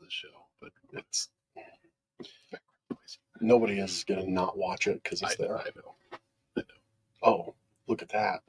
the show, but it's nobody is going to not watch it because it's there. I know. Oh, look at that.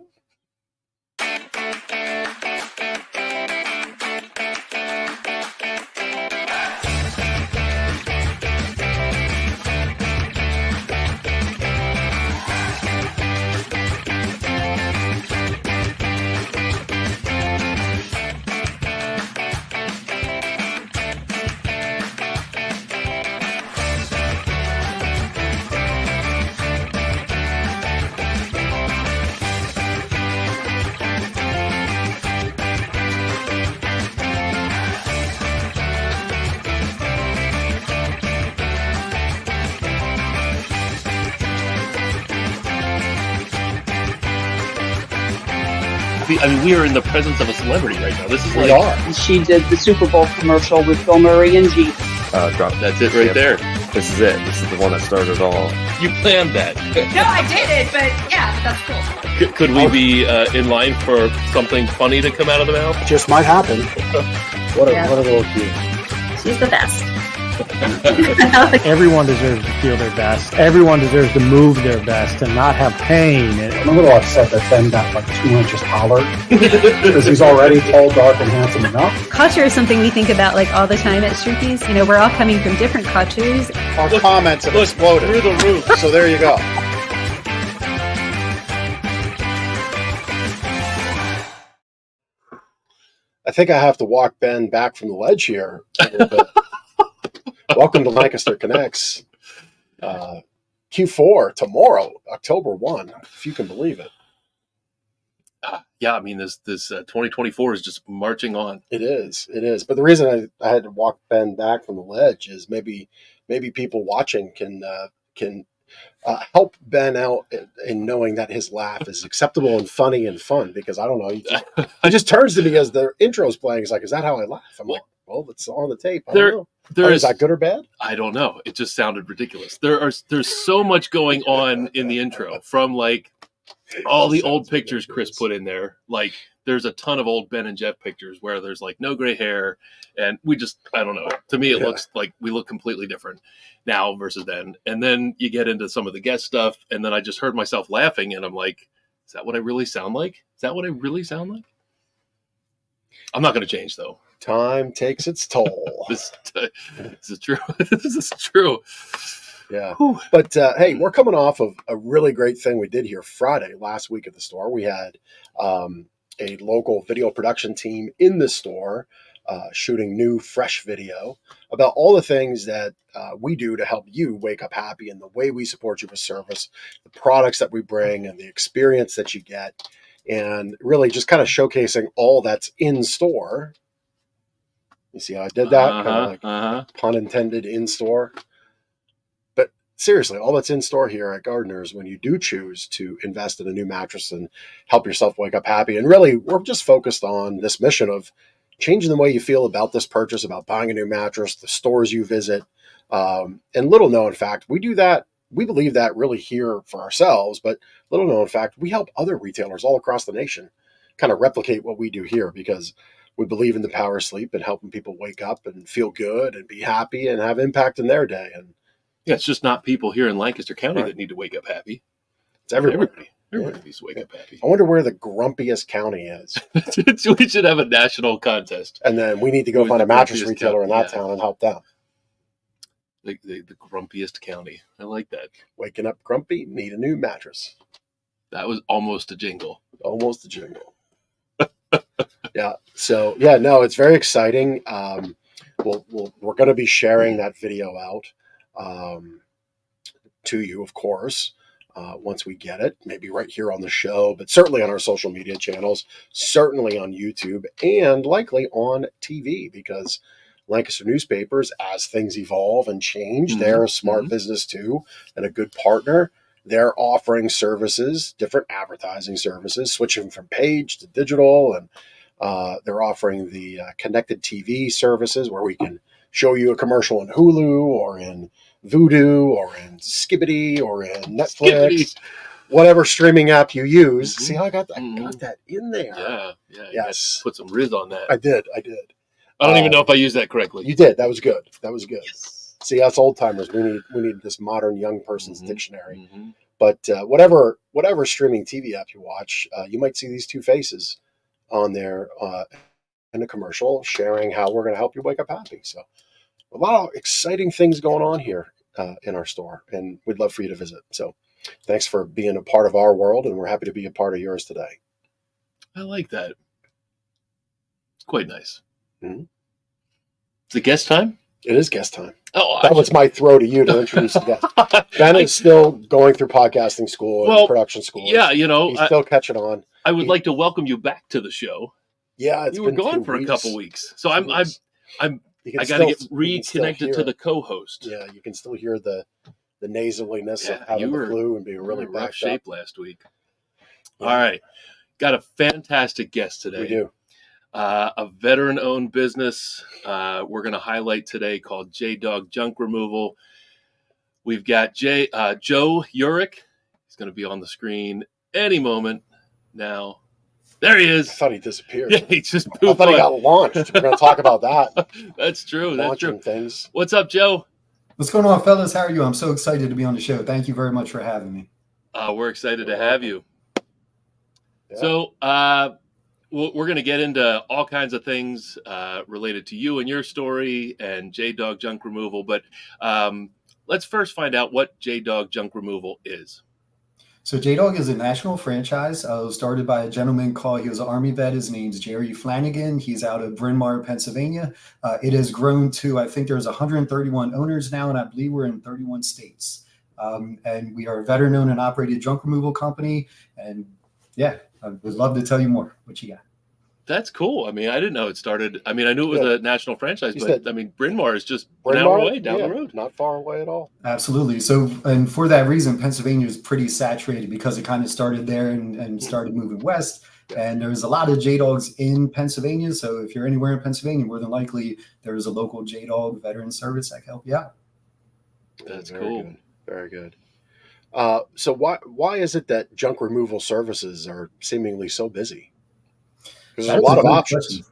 I mean, we are in the presence of a celebrity right now. This is We are. She did the Super Bowl commercial with Bill Murray and G. Drop. That's it right there. This is it. This is the one that started it all. You planned that. No, I didn't, but yeah, that's cool. Could we be in line for something funny to come out of the mouth? Just might happen. What a Yeah. little cute. She's the best. Everyone deserves to feel their best. Everyone deserves to move their best and not have pain. I'm a little upset that Ben got like 2 inches taller because he's already tall, dark, and handsome enough. Culture is something we think about like all the time at Strookies. You know, we're all coming from different cultures. Our comments have exploded Through the roof. So there you go. I think I have to walk Ben back from the ledge here a little bit. Welcome to Lancaster Connects. Q4 tomorrow, October 1, if you can believe it. Yeah, I mean, this 2024 is just marching on. It is. But the reason I had to walk Ben back from the ledge is maybe people watching can help Ben out in knowing that his laugh is acceptable and funny and fun. Because I don't know, he just turns to me as the intro's playing. He's like, "Is that how I laugh?" I'm like, "Well, it's on the tape." I don't know. Is that good or bad? I don't know. It just sounded ridiculous. There's so much going on in the intro, from like all the old pictures Chris put in there. Like there's a ton of old Ben and Jeff pictures where there's like no gray hair, and I don't know. To me, it looks like we look completely different now versus then. And then you get into some of the guest stuff, and then I just heard myself laughing, and I'm like, "Is that what I really sound like? Is that what I really sound like?" I'm not going to change though. Time takes its toll. This is true. This is true. Yeah. Whew. But hey, we're coming off of a really great thing we did here Friday last week at the store. We had a local video production team in the store shooting new, fresh video about all the things that we do to help you wake up happy, and the way we support you with service, the products that we bring, and the experience that you get, and really just kind of showcasing all that's in store. You see how I did that? Kind of like pun intended, in store. But seriously, all that's in store here at Gardeners, when you do choose to invest in a new mattress and help yourself wake up happy. And really, we're just focused on this mission of changing the way you feel about this purchase, about buying a new mattress, the stores you visit. And little known fact, we do that. We believe that really here for ourselves, but little known fact, we help other retailers all across the nation kind of replicate what we do here, because we believe in the power of sleep and helping people wake up and feel good and be happy and have impact in their day. And yeah, it's just not people here in Lancaster County that need to wake up happy. It's everybody. Everybody needs to wake up happy. I wonder where the grumpiest county is. We should have a national contest. And then we need to go find a mattress retailer in that town and help them. The grumpiest county. I like that. Waking up grumpy, need a new mattress. That was almost a jingle. Almost a jingle. Yeah. So yeah, no, it's very exciting. We're going to be sharing that video out to you, of course, once we get it. Maybe right here on the show, but certainly on our social media channels, certainly on YouTube, and likely on TV, because Lancaster newspapers, as things evolve and change, they're a smart business too, and a good partner. They're offering services, different advertising services, switching from page to digital, and they're offering the connected TV services where we can show you a commercial in Hulu or in Vudu or in Skibbity or in Netflix, whatever streaming app you use. See how I got that in there? Yeah. Yes. Put some Riz on that. I did. I don't even know if I used that correctly. You did. That was good. That was good. Yes. See, us old timers, we need this modern young person's dictionary. Mm-hmm. But whatever streaming TV app you watch, you might see these two faces on there in a commercial sharing how we're going to help you wake up happy. So a lot of exciting things going on here in our store, and we'd love for you to visit. So thanks for being a part of our world, and we're happy to be a part of yours today. I like that. It's quite nice. Mm-hmm. Is it guest time? It is guest time. Oh, that was my throw to you to introduce the guest. Ben is still going through podcasting school and production school. Yeah, he's still catching on. I would like to welcome you back to the show. Yeah, you were gone for a couple weeks, so I got to get reconnected to the co-host. Yeah, you can still hear the nasaliness of having the flu and being really rough backed shape up last week. Yeah. All right, got a fantastic guest today. We do. A veteran-owned business we're going to highlight today called JDog Junk Removal. We've got Joe Yurick. He's going to be on the screen any moment now. There he is. I thought he disappeared. Yeah, he just I thought he got launched. We're going to talk about that. That's true. Launching things. What's up, Joe? What's going on, fellas? How are you? I'm so excited to be on the show. Thank you very much for having me. We're excited to have you. Yeah. So we're going to get into all kinds of things related to you and your story and JDog Junk Removal. But let's first find out what JDog Junk Removal is. So JDog is a national franchise started by a gentleman he was an Army vet. His name's Jerry Flanagan. He's out of Bryn Mawr, Pennsylvania. It has grown to, I think there's 131 owners now, and I believe we're in 31 states. And we are a veteran-owned and operated junk removal company. And yeah, I would love to tell you more. What you got? That's cool. I mean, I didn't know it started. I mean, I knew it was a national franchise, but I mean, Bryn Mawr is just an hour away down the road. Not far away at all. Absolutely. So, and for that reason, Pennsylvania is pretty saturated because it kind of started there and started moving west. And there's a lot of JDogs in Pennsylvania. So if you're anywhere in Pennsylvania, more than likely there is a local JDog veteran service that can help you out. That's Very cool. Good. Very good. So why is it that junk removal services are seemingly so busy? Because there's a lot of options.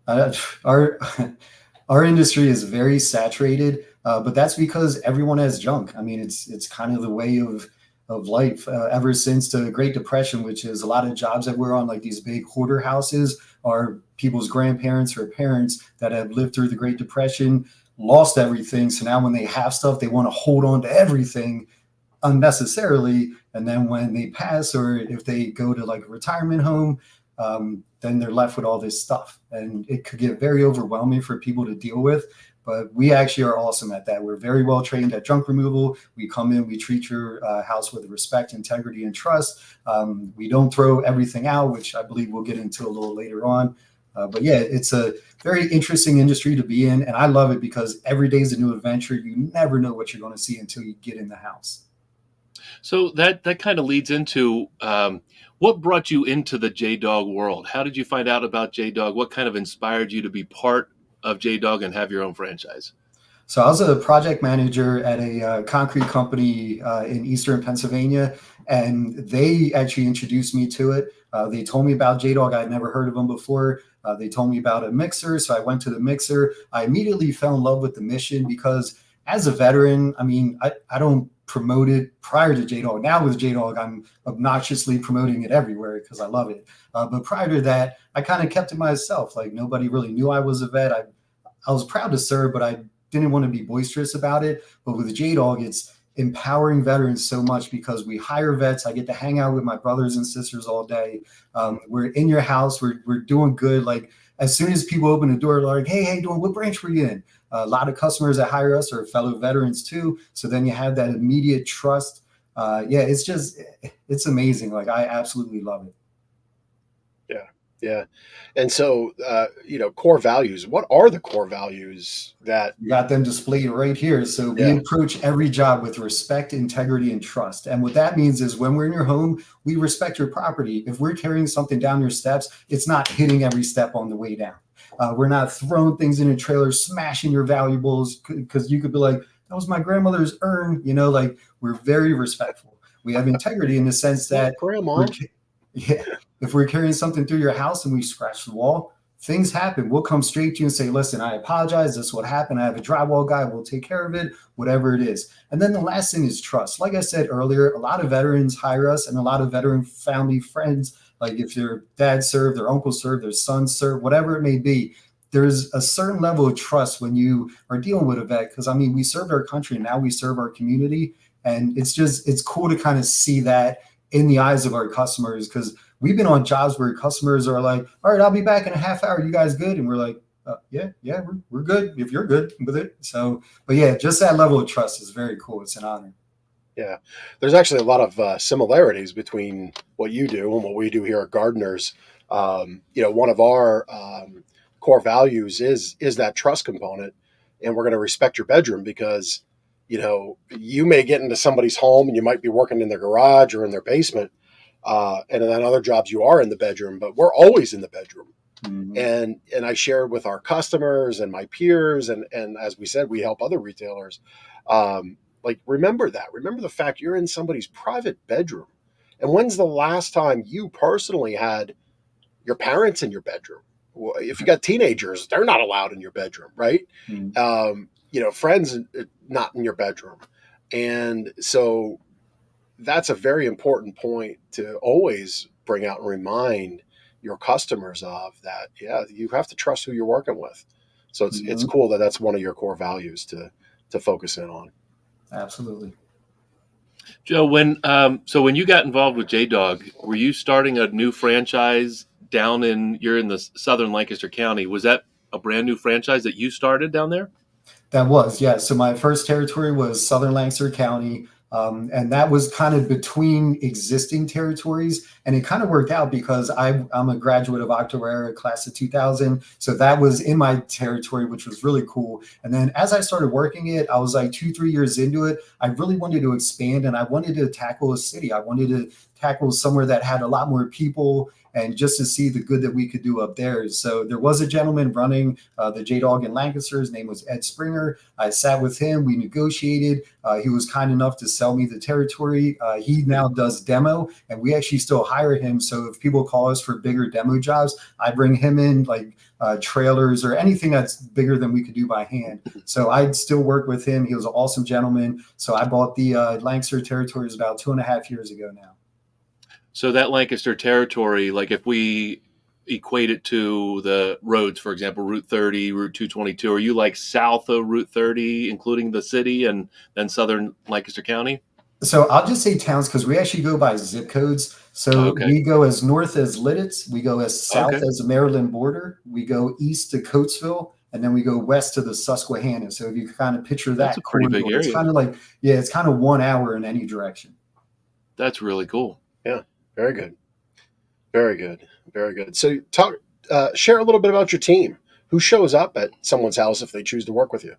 Our industry is very saturated, but that's because everyone has junk. I mean, it's kind of the way of life ever since the Great Depression, which is a lot of jobs that we're on, like these big hoarder houses, are people's grandparents or parents that have lived through the Great Depression, lost everything. So now when they have stuff, they want to hold on to everything unnecessarily. And then when they pass, or if they go to like a retirement home, then they're left with all this stuff, and it could get very overwhelming for people to deal with. But we actually are awesome at that. We're very well trained at junk removal. We come in, we treat your house with respect, integrity, and trust. We don't throw everything out, which I believe we'll get into a little later on. But yeah, it's a very interesting industry to be in, and I love it because every day is a new adventure. You never know what you're going to see until you get in the house. So that kind of leads into what brought you into the JDog world? How did you find out about JDog? What kind of inspired you to be part of JDog and have your own franchise? So I was a project manager at a concrete company in Eastern Pennsylvania, and they actually introduced me to it. They told me about JDog. I'd never heard of them before. They told me about a mixer, so I went to the mixer. I immediately fell in love with the mission because as a veteran, I mean, I don't promote it prior to JDog. Now with JDog, I'm obnoxiously promoting it everywhere because I love it. But prior to that, I kind of kept it myself. Like nobody really knew I was a vet. I was proud to serve, but I didn't want to be boisterous about it. But with JDog, it's empowering veterans so much because we hire vets. I get to hang out with my brothers and sisters all day. We're in your house. We're doing good. Like as soon as people open the door, they're like, hey, how you doing? What branch were you in? A lot of customers that hire us are fellow veterans too. So then you have that immediate trust. Yeah, it's amazing. Like I absolutely love it. Yeah. And so, core values, what are the core values that you got them displayed right here? So we approach every job with respect, integrity, and trust. And what that means is when we're in your home, we respect your property. If we're carrying something down your steps, it's not hitting every step on the way down. We're not throwing things in a trailer, smashing your valuables, because you could be like, that was my grandmother's urn. Like we're very respectful. We have integrity in the sense that grandma. if we're carrying something through your house and we scratch the wall, things happen. We'll come straight to you and say, listen, I apologize. This is what happened. I have a drywall guy. We'll take care of it, whatever it is. And then the last thing is trust. Like I said earlier, a lot of veterans hire us, and a lot of veteran family friends, like if their dad served, their uncle served, their son served, whatever it may be, there's a certain level of trust when you are dealing with a vet. Because I mean, we served our country and now we serve our community. And it's cool to kind of see that in the eyes of our customers, because we've been on jobs where customers are like, all right, I'll be back in a half hour. You guys good? And we're like, yeah, we're good if you're good with it. So, but yeah, just that level of trust is very cool. It's an honor. Yeah, there's actually a lot of similarities between what you do and what we do here at Gardeners. One of our core values is that trust component, and we're going to respect your bedroom because, you may get into somebody's home and you might be working in their garage or in their basement, and then other jobs you are in the bedroom, but we're always in the bedroom. Mm-hmm. And I shared with our customers and my peers, and as we said, we help other retailers. Remember the fact you're in somebody's private bedroom. And when's the last time you personally had your parents in your bedroom? If you got teenagers, they're not allowed in your bedroom, right? Mm-hmm. Friends not in your bedroom. And so that's a very important point to always bring out and remind your customers of that. Yeah, you have to trust who you're working with. So it's cool that that's one of your core values to focus in on. Absolutely. Joe, when you got involved with JDog, were you starting a new franchise you're in the southern Lancaster County? Was that a brand new franchise that you started down there? That was, yeah. So my first territory was southern Lancaster County. And that was kind of between existing territories. And it kind of worked out because I'm a graduate of Octorara, class of 2000. So that was in my territory, which was really cool. And then as I started working it, I was like 2-3 years into it. I really wanted to expand, and I wanted to tackle a city. I wanted to tackle somewhere that had a lot more people, and just to see the good that we could do up there. So there was a gentleman running the JDog in Lancaster. His name was Ed Springer. I sat with him. We negotiated. He was kind enough to sell me the territory. He now does demo, and we actually still hire him. So if people call us for bigger demo jobs, I bring him in, like trailers or anything that's bigger than we could do by hand. So I'd still work with him. He was an awesome gentleman. So I bought the Lancaster territories about 2.5 years ago now. So that Lancaster territory, like if we equate it to the roads, for example, Route 30, Route 222, are you like south of Route 30, including the city and then southern Lancaster County? So I'll just say towns because we actually go by zip codes. So we go as north as Lidditz. We go as south as the Maryland border. We go east to Coatesville. And then we go west to the Susquehanna. So if you kind of picture that, that's a pretty big area. It's kind of like, it's kind of 1 hour in any direction. That's really cool. Yeah. Very good. Very good. Very good. So share a little bit about your team. Who shows up at someone's house if they choose to work with you?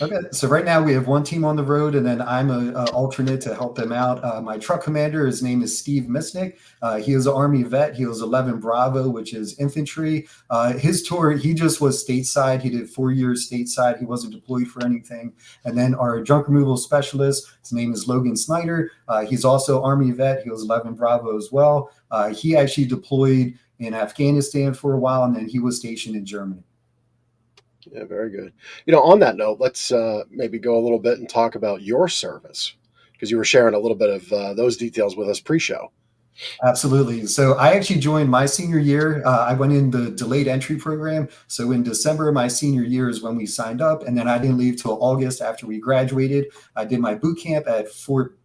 Okay. So right now we have one team on the road, and then I'm an alternate to help them out. My truck commander, his name is Steve Misnick. He is an Army vet. He was 11 Bravo, which is infantry. His tour, he just was stateside. He did 4 years stateside. He wasn't deployed for anything. And then our junk removal specialist, his name is Logan Snyder. He's also Army vet. He was 11 Bravo as well. He actually deployed in Afghanistan for a while, and then he was stationed in Germany. Yeah, very good. On that note, let's maybe go a little bit and talk about your service, because you were sharing a little bit of those details with us pre-show. Absolutely. So I actually joined my senior year. I went in the delayed entry program. So in December of my senior year is when we signed up. And then I didn't leave till August after we graduated. I did my boot camp at Fort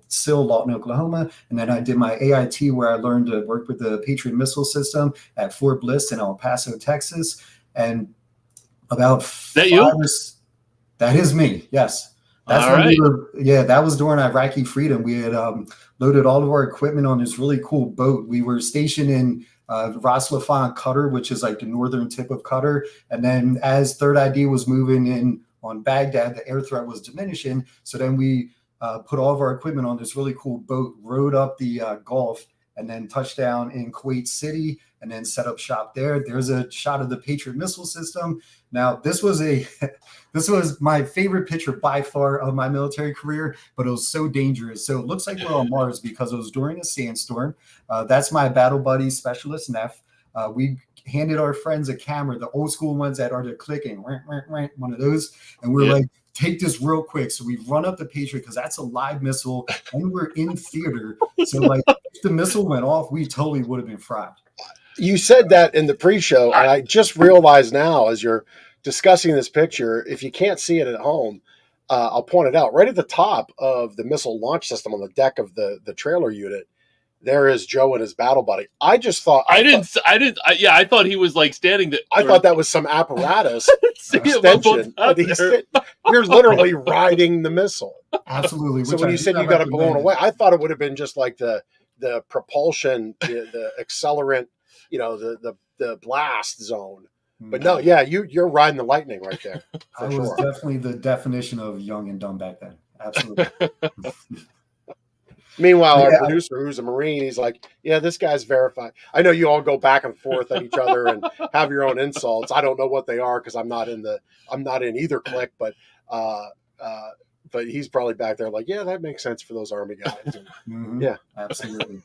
Sill, Lawton, Oklahoma. And then I did my AIT, where I learned to work with the PATRIOT Missile System at Fort Bliss in El Paso, Texas. And about that is me. Yes. That's all right. That was during Iraqi freedom. We had loaded all of our equipment on this really cool boat. We were stationed in Ras Laffan, Qatar, which is like the northern tip of Qatar. And then as Third ID was moving in on Baghdad, the air threat was diminishing. So then we put all of our equipment on this really cool boat, rowed up the Gulf, and then touched down in Kuwait City, and then set up shop there. There's a shot of the PATRIOT Missile System. Now, this was my favorite picture by far of my military career, but it was so dangerous. So it looks like we're on Mars because it was during a sandstorm. That's my battle buddy specialist, Neff. We handed our friends a camera, the old school ones that are the clicking, one of those. And we're like, take this real quick. So we run up the Patriot because that's a live missile and we're in theater. So like if the missile went off, we totally would have been fried. You said that in the pre-show, and I just realized now as you're discussing this picture, if you can't see it at home, I'll point it out. Right at the top of the missile launch system on the deck of the trailer unit, there is Joe and his battle buddy. I just thought I thought he was like standing there. I thought that was some apparatus extension. You're literally riding the missile. Absolutely. So when you said you got it blown away, I thought it would have been just like the propulsion, the accelerant, the blast zone. But no, yeah, you're riding the lightning right there. I was definitely the definition of young and dumb back then. Absolutely. Meanwhile, our producer, who's a Marine, he's like, yeah, this guy's verified. I know you all go back and forth at each other and have your own insults. I don't know what they are because I'm not in either clique, but he's probably back there like, yeah, that makes sense for those Army guys. And, yeah, absolutely.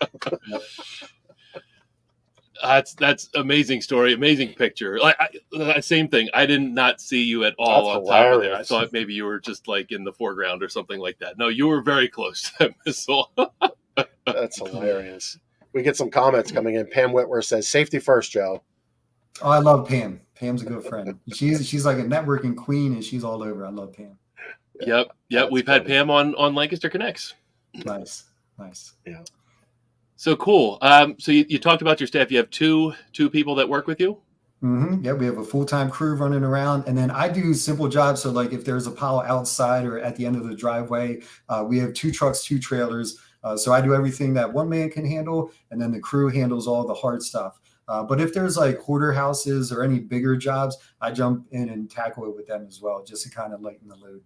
That's amazing story, amazing picture. Like same thing. I did not see you at all on top of there. I thought maybe you were just like in the foreground or something like that. No, you were very close to that missile. That's hilarious. We get some comments coming in. Pam Whitwer says, "Safety first, Joe." Oh, I love Pam. Pam's a good friend. She's like a networking queen, and she's all over. I love Pam. Yep. We've had Pam on Lancaster Connects. Nice. Yeah. So cool. So you talked about your staff. You have two people that work with you? Mm-hmm. Yeah, we have a full-time crew running around. And then I do simple jobs. So like if there's a pile outside or at the end of the driveway, we have 2 trucks, 2 trailers. So I do everything that one man can handle. And then the crew handles all the hard stuff. But if there's like hoarder houses or any bigger jobs, I jump in and tackle it with them as well, just to kind of lighten the load.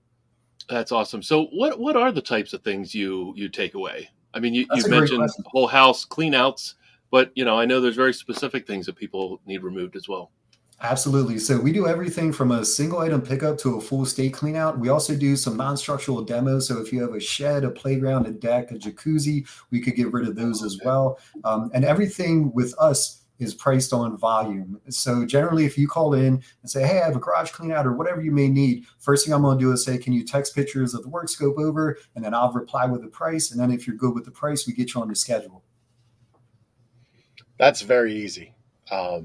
That's awesome. So what are the types of things you take away? I mean, you mentioned whole house cleanouts, but I know there's very specific things that people need removed as well. Absolutely. So we do everything from a single item pickup to a full state cleanout. We also do some non-structural demos. So if you have a shed, a playground, a deck, a jacuzzi, we could get rid of those as well. And everything with us is priced on volume. So generally, if you call in and say, hey, I have a garage clean out or whatever you may need, first thing I'm going to do is say, can you text pictures of the work scope over? And then I'll reply with the price. And then if you're good with the price, we get you on the schedule. That's very easy. I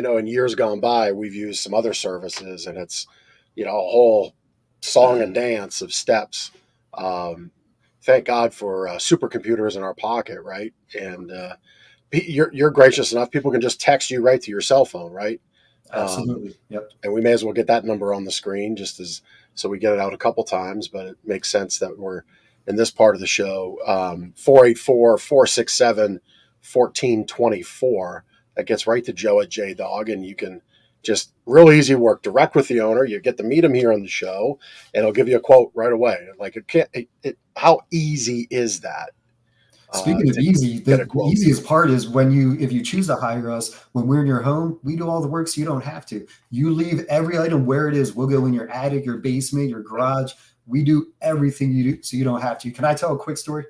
know in years gone by, we've used some other services and it's, a whole song and dance of steps. Thank God for supercomputers in our pocket, right? And, you're gracious enough. People can just text you right to your cell phone, right? Absolutely. Yep. And we may as well get that number on the screen so we get it out a couple times, but it makes sense that we're in this part of the show, 484-467-1424. That gets right to Joe at JDog, and you can just real easy work direct with the owner. You get to meet him here on the show, and he'll give you a quote right away. Like how easy is that? Speaking of easy, the easiest part is if you choose to hire us, when we're in your home, we do all the work so you don't have to. You leave every item where it is. We'll go in your attic, your basement, your garage. We do everything you do so you don't have to. Can I tell a quick story?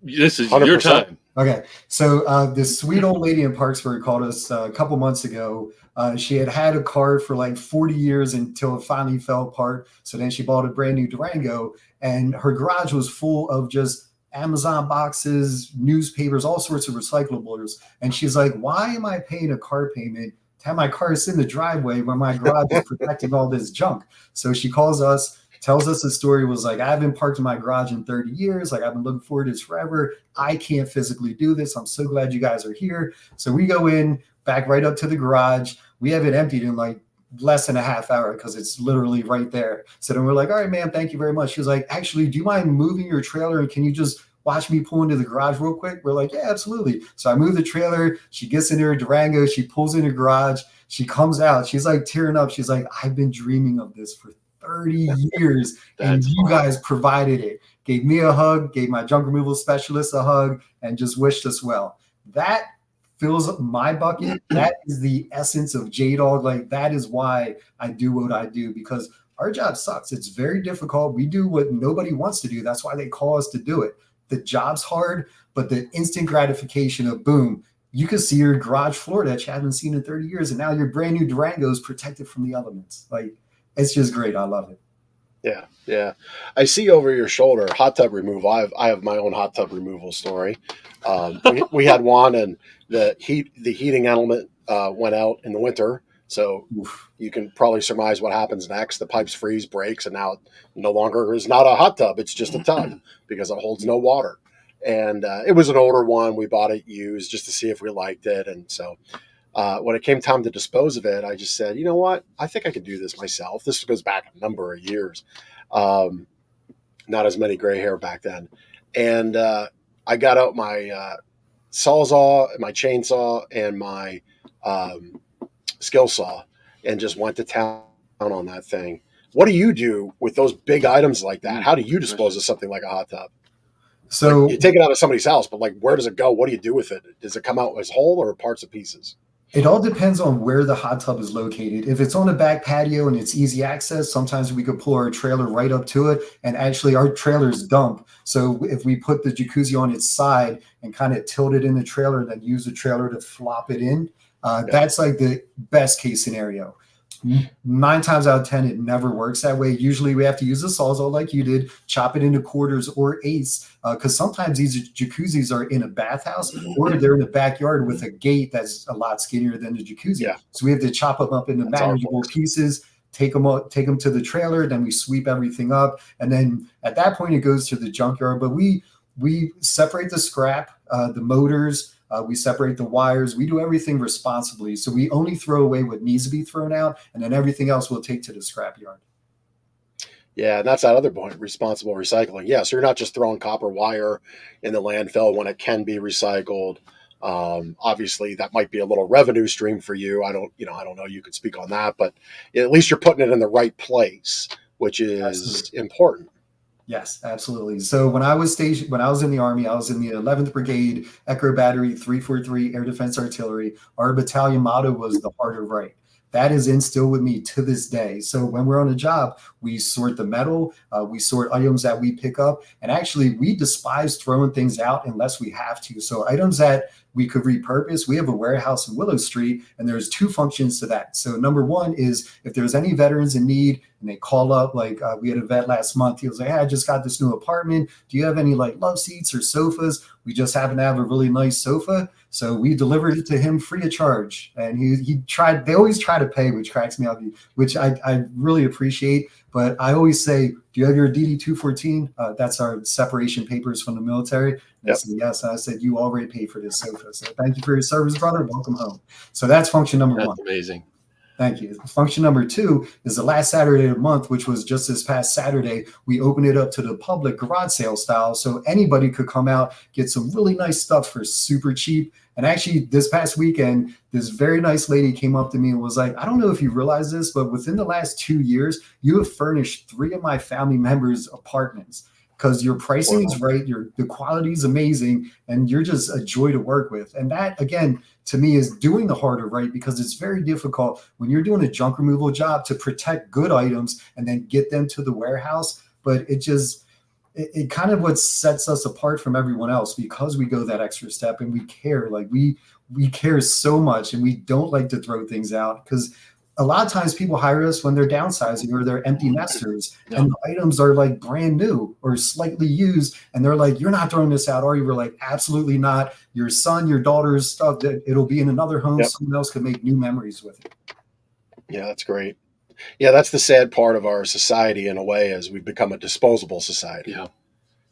This is 100%. Your time. Okay. So this sweet old lady in Parksburg called us a couple months ago. She had a car for like 40 years until it finally fell apart. So then she bought a brand new Durango, and her garage was full of just Amazon boxes, newspapers, all sorts of recyclables. And she's like, why am I paying a car payment to have my car sit in the driveway when my garage is protecting all this junk? So she calls us, tells us the story, was like, I haven't parked in my garage in 30 years. Like, I've been looking forward to this forever. I can't physically do this. I'm so glad you guys are here. So we go in, back right up to the garage. We have it emptied in like less than a half hour because it's literally right there. So then we're like, all right, ma'am, thank you very much. She was like, actually, do you mind moving your trailer? And can you just watch me pull into the garage real quick? We're like, yeah, absolutely. So I move the trailer. She gets in her Durango. She pulls in the garage. She comes out. She's like tearing up. She's like, I've been dreaming of this for 30 years. And you guys provided it. Gave me a hug, gave my junk removal specialist a hug, and just wished us well. That fills up my bucket. That is the essence of JDog. Like, that is why I do what I do, because our job sucks. It's very difficult. We do what nobody wants to do. That's why they call us to do it. The job's hard, but the instant gratification of boom, you could see your garage floor that you haven't seen in 30 years, and now your brand new Durango is protected from the elements. Like, it's just great. I love it. Yeah, yeah. I see over your shoulder hot tub removal. I have my own hot tub removal story. We had one, and the heating element went out in the winter, so you can probably surmise what happens next. The pipes freeze, breaks, and now it no longer is not a hot tub. It's just a tub because it holds no water. And it was an older one. We bought it used just to see if we liked it. And so when it came time to dispose of it, I just said, you know what? I think I could do this myself. This goes back a number of years. Not as many gray hair back then. And I got out my Sawzall, my chainsaw, and my skill saw and just went to town on that thing. What do you do with those big items like that? How do you dispose of something like a hot tub? So like, you take it out of somebody's house, but like, where does it go? What do you do with it? Does it come out as whole or parts and pieces? it all depends on where the hot tub is located. If it's on a back patio and it's easy access, sometimes we could pull our trailer right up to it. And actually our trailer's dump. So if we put the jacuzzi on its side and kind of tilt it in the trailer, then use the trailer to flop it in, that's like the best case scenario. 9 times out of 10, it never works that way. Usually we have to use a Sawzall like you did, chop it into quarters or eighths, because sometimes these jacuzzis are in a bathhouse or they're in the backyard with a gate that's a lot skinnier than the jacuzzi. Yeah. So we have to chop them up into manageable pieces, take them to the trailer, then we sweep everything up. And then at that point, it goes to the junkyard. But we separate the scrap, the motors, we separate the wires. We do everything responsibly. So we only throw away what needs to be thrown out, and then everything else we'll take to the scrapyard. Yeah, and that's that other point, responsible recycling. Yeah, so you're not just throwing copper wire in the landfill when it can be recycled. Obviously, that might be a little revenue stream for you. I don't know. You could speak on that, but at least you're putting it in the right place, which is important. Yes, absolutely. So when I was in the Army, I was in the 11th Brigade, Echo Battery, 343 Air Defense Artillery. Our battalion motto was the heart of right. That is instilled with me to this day. So when we're on a job, we sort the metal, we sort items that we pick up, and actually we despise throwing things out unless we have to. So items that we could repurpose, we have a warehouse in Willow Street, and there's 2 functions to that. So number 1 is if there's any veterans in need and they call up, like we had a vet last month, he was like, hey, I just got this new apartment. Do you have any like love seats or sofas? We just happen to have a really nice sofa. So we delivered it to him free of charge. And they always try to pay, which cracks me up, which I really appreciate. But I always say, do you have your DD-214? That's our separation papers from the military. And I said, yes. And I said, you already paid for this sofa. So thank you for your service, brother. Welcome home. So that's function number 1. That's amazing. Thank you. Function number 2 is the last Saturday of the month, which was just this past Saturday. We opened it up to the public garage sale style. So anybody could come out, get some really nice stuff for super cheap. And actually this past weekend, this very nice lady came up to me and was like, I don't know if you realize this, but within the last 2 years, you have furnished 3 of my family members' apartments because your pricing is right. The quality is amazing and you're just a joy to work with. And that, again, to me is doing the harder right, because it's very difficult when you're doing a junk removal job to protect good items and then get them to the warehouse. But it kind of what sets us apart from everyone else, because we go that extra step and we care. Like we care so much, and we don't like to throw things out, because a lot of times people hire us when they're downsizing or they're empty nesters, and the items are like brand new or slightly used, and they're like, you're not throwing this out, are you? We're like, absolutely not. Your son, your daughter's stuff, it'll be in another home. Someone else can make new memories with it. Yeah, that's great. Yeah, that's the sad part of our society in a way, is we've become a disposable society. Yeah.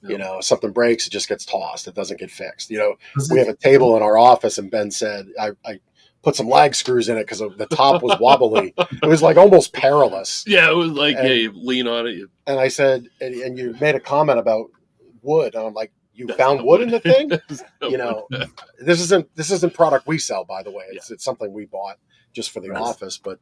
You know, something breaks, it just gets tossed. It doesn't get fixed. You know, we have a table in our office, and Ben said, I put some lag screws in it because the top was wobbly. It was like almost perilous. Yeah, it was like, you lean on it. And I said, and you made a comment about wood. And I'm like, you found wood in the thing? You know, this isn't product we sell, by the way. It's something we bought just for the office. But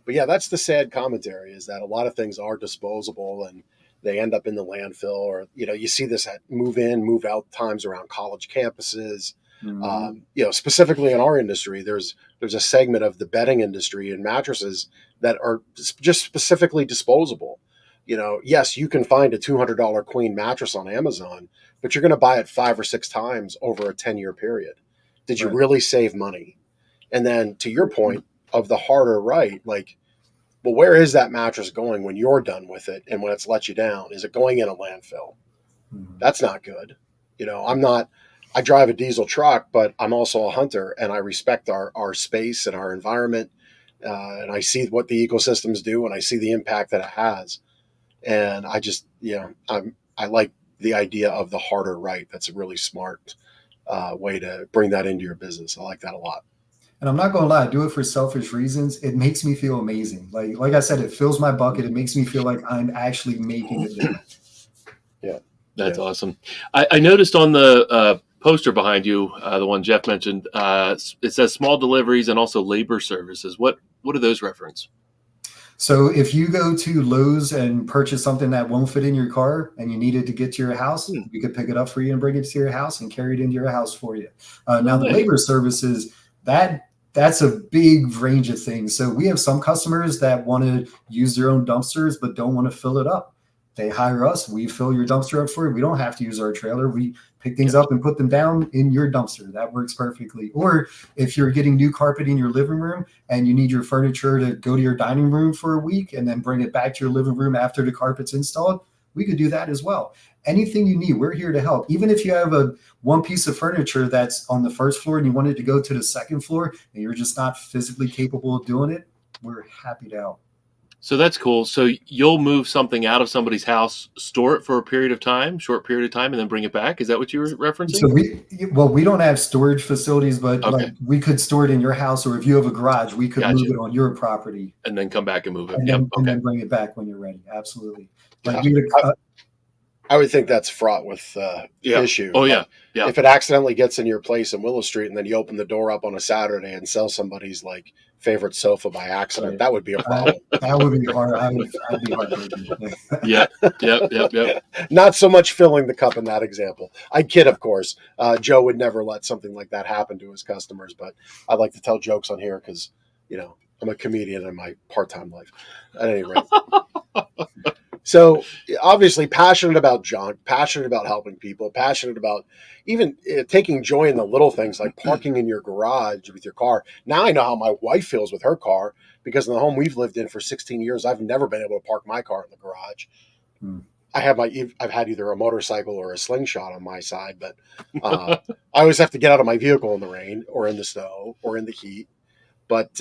yeah, that's the sad commentary, is that a lot of things are disposable and they end up in the landfill. Or, you know, you see this at move in, move out times around college campuses. You know, specifically in our industry, there's a segment of the bedding industry and mattresses that are just specifically disposable. You know, yes, you can find a $200 queen mattress on Amazon, but you're going to buy it 5 or 6 times over a 10-year period. Did you Right. really save money? And then to your point of the harder right, like, well, where is that mattress going when you're done with it and when it's let you down? Is it going in a landfill? Mhm. That's not good. I drive a diesel truck, but I'm also a hunter, and I respect our space and our environment. And I see what the ecosystems do, and I see the impact that it has. And I just, I like the idea of the harder right. That's a really smart way to bring that into your business. I like that a lot. And I'm not gonna lie, I do it for selfish reasons. It makes me feel amazing. Like I said, it fills my bucket. It makes me feel like I'm actually making a difference. Yeah. That's awesome. I noticed on the poster behind you, the one Jeff mentioned, it says small deliveries and also labor services. What do those reference? So if you go to Lowe's and purchase something that won't fit in your car and you need it to get to your house, we could pick it up for you and bring it to your house and carry it into your house for you. Now the labor services, that's a big range of things. So we have some customers that want to use their own dumpsters but don't want to fill it up. They hire us. We fill your dumpster up for you. We don't have to use our trailer. We pick things up and put them down in your dumpster. That works perfectly. Or if you're getting new carpet in your living room and you need your furniture to go to your dining room for a week and then bring it back to your living room after the carpet's installed, we could do that as well. Anything you need, we're here to help. Even if you have one piece of furniture that's on the first floor and you wanted to go to the second floor and you're just not physically capable of doing it, we're happy to help. So that's cool. So you'll move something out of somebody's house, store it for a short period of time, and then bring it back. Is that what you were referencing? So we don't have storage facilities, but like we could store it in your house, or if you have a garage, we could move it on your property and then come back and move it. And then bring it back when you're ready. Absolutely. I would think that's fraught with issue. Oh yeah. Yeah. If it accidentally gets in your place in Willow Street and then you open the door up on a Saturday and sell somebody's like favorite sofa by accident, that would be a problem. That would be hard. I'd be heartbroken. Yep. Not so much filling the cup in that example. I kid, of course. Joe would never let something like that happen to his customers, but I like to tell jokes on here because, I'm a comedian in my part-time life. At any rate. So obviously passionate about junk, passionate about helping people, passionate about even taking joy in the little things like parking in your garage with your car. Now I know how my wife feels with her car because in the home we've lived in for 16 years, I've never been able to park my car in the garage. I've had either a motorcycle or a slingshot on my side, but I always have to get out of my vehicle in the rain or in the snow or in the heat. But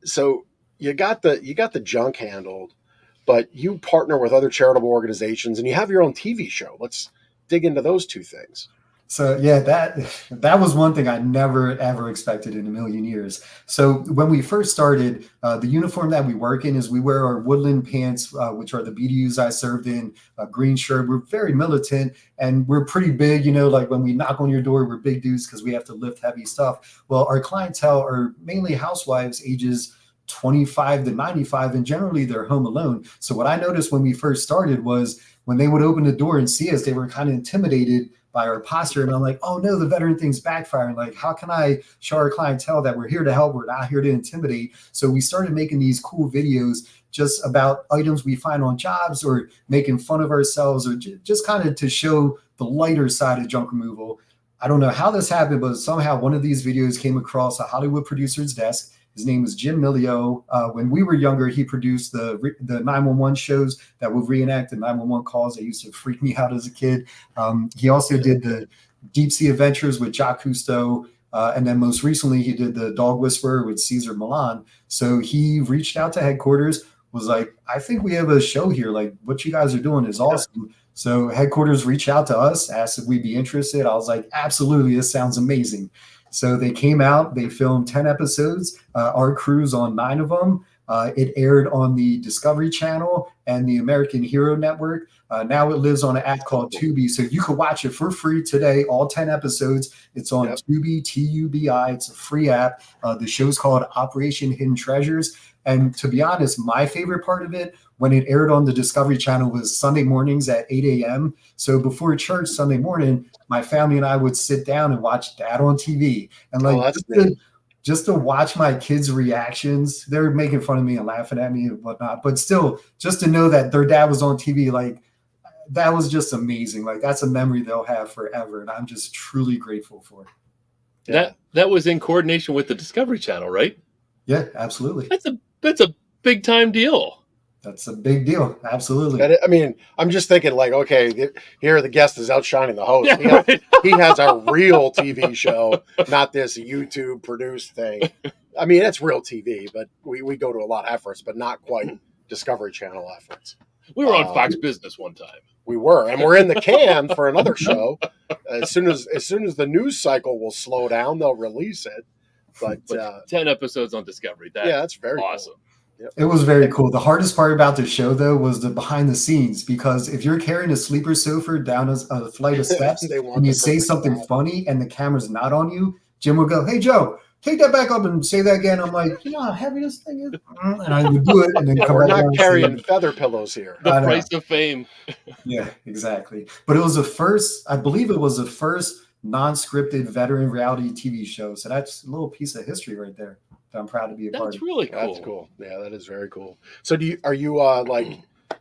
so you got the junk handled. But you partner with other charitable organizations and you have your own TV show. Let's dig into those two things. So yeah, that was one thing I never ever expected in a million years. So when we first started, the uniform that we work in is we wear our woodland pants, which are the BDUs I served in, a green shirt. We're very militant and we're pretty big, like when we knock on your door, we're big dudes because we have to lift heavy stuff. Well, our clientele are mainly housewives ages 25 to 95, and generally they're home alone. So what I noticed when we first started was when they would open the door and see us, they were kind of intimidated by our posture. And I'm like, oh no, the veteran thing's backfiring. Like, how can I show our clientele that we're here to help? We're not here to intimidate. So we started making these cool videos just about items we find on jobs or making fun of ourselves or just kind of to show the lighter side of junk removal. I don't know how this happened, but somehow one of these videos came across a Hollywood producer's desk. His name was Jim Milio. When we were younger, he produced the 911 shows that would reenact the 911 calls that used to freak me out as a kid. He also did the Deep Sea Adventures with Jacques Cousteau. And then most recently, he did the Dog Whisperer with Cesar Millan. So he reached out to headquarters, was like, I think we have a show here. Like, what you guys are doing is awesome. So headquarters reached out to us, asked if we'd be interested. I was like, absolutely, this sounds amazing. So they came out, they filmed 10 episodes. Our crew's on 9 of them. It aired on the Discovery Channel and the American Hero Network. Now it lives on an app called TUBI. So you can watch it for free today, all 10 episodes. It's on TUBI, TUBI. It's a free app. The show's called Operation Hidden Treasures. And to be honest, my favorite part of it, when it aired on the Discovery Channel, was Sunday mornings at 8 a.m. So before church Sunday morning, my family and I would sit down and watch that on TV. And like just to watch my kids' reactions, they're making fun of me and laughing at me and whatnot. But still, just to know that their dad was on TV, like that was just amazing. Like that's a memory they'll have forever. And I'm just truly grateful for it. That was in coordination with the Discovery Channel, right? Yeah, absolutely. That's a big time deal. That's a big deal. Absolutely. I mean, I'm just thinking like, okay, here the guest is outshining the host. Yeah, He has a real TV show, not this YouTube produced thing. I mean, it's real TV, but we go to a lot of efforts, but not quite Discovery Channel efforts. We were on Fox Business one time. We were, and we're in the can for another show. As soon as the news cycle will slow down, they'll release it. But 10 episodes on Discovery. That's very awesome. Cool. Yep. It was very cool. The hardest part about the show, though, was the behind the scenes, because if you're carrying a sleeper sofa down a flight of steps and you say something funny and the camera's not on you, Jim will go, "Hey, Joe, take that back up and say that again." I'm like, "You know how heavy this thing is?" And I would do it, and then come We're back not carrying feather pillows here. The price of fame. Yeah, exactly. But it was I believe it was the first non-scripted veteran reality TV show. So that's a little piece of history right there that I'm proud to be a part of. That's really cool. That's cool. Yeah, that is very cool. So do you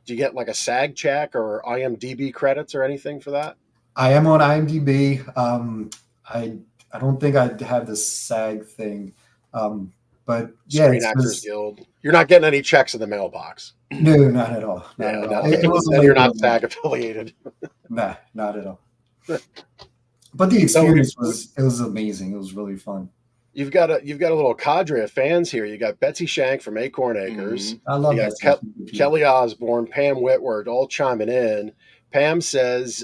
get like a SAG check or IMDb credits or anything for that? I am on IMDb. I don't think I have the SAG thing. But yeah, Screen Actors Guild. You're not getting any checks in the mailbox. No, not at all. Not at all. It wasn't then like you're not SAG affiliated. Nah, not at all. But the experience was amazing. It was really fun. You've got a little cadre of fans here. You got Betsy Shank from Acorn Acres. I love that. Kelly Osborne, Pam Whitward, all chiming in. Pam says,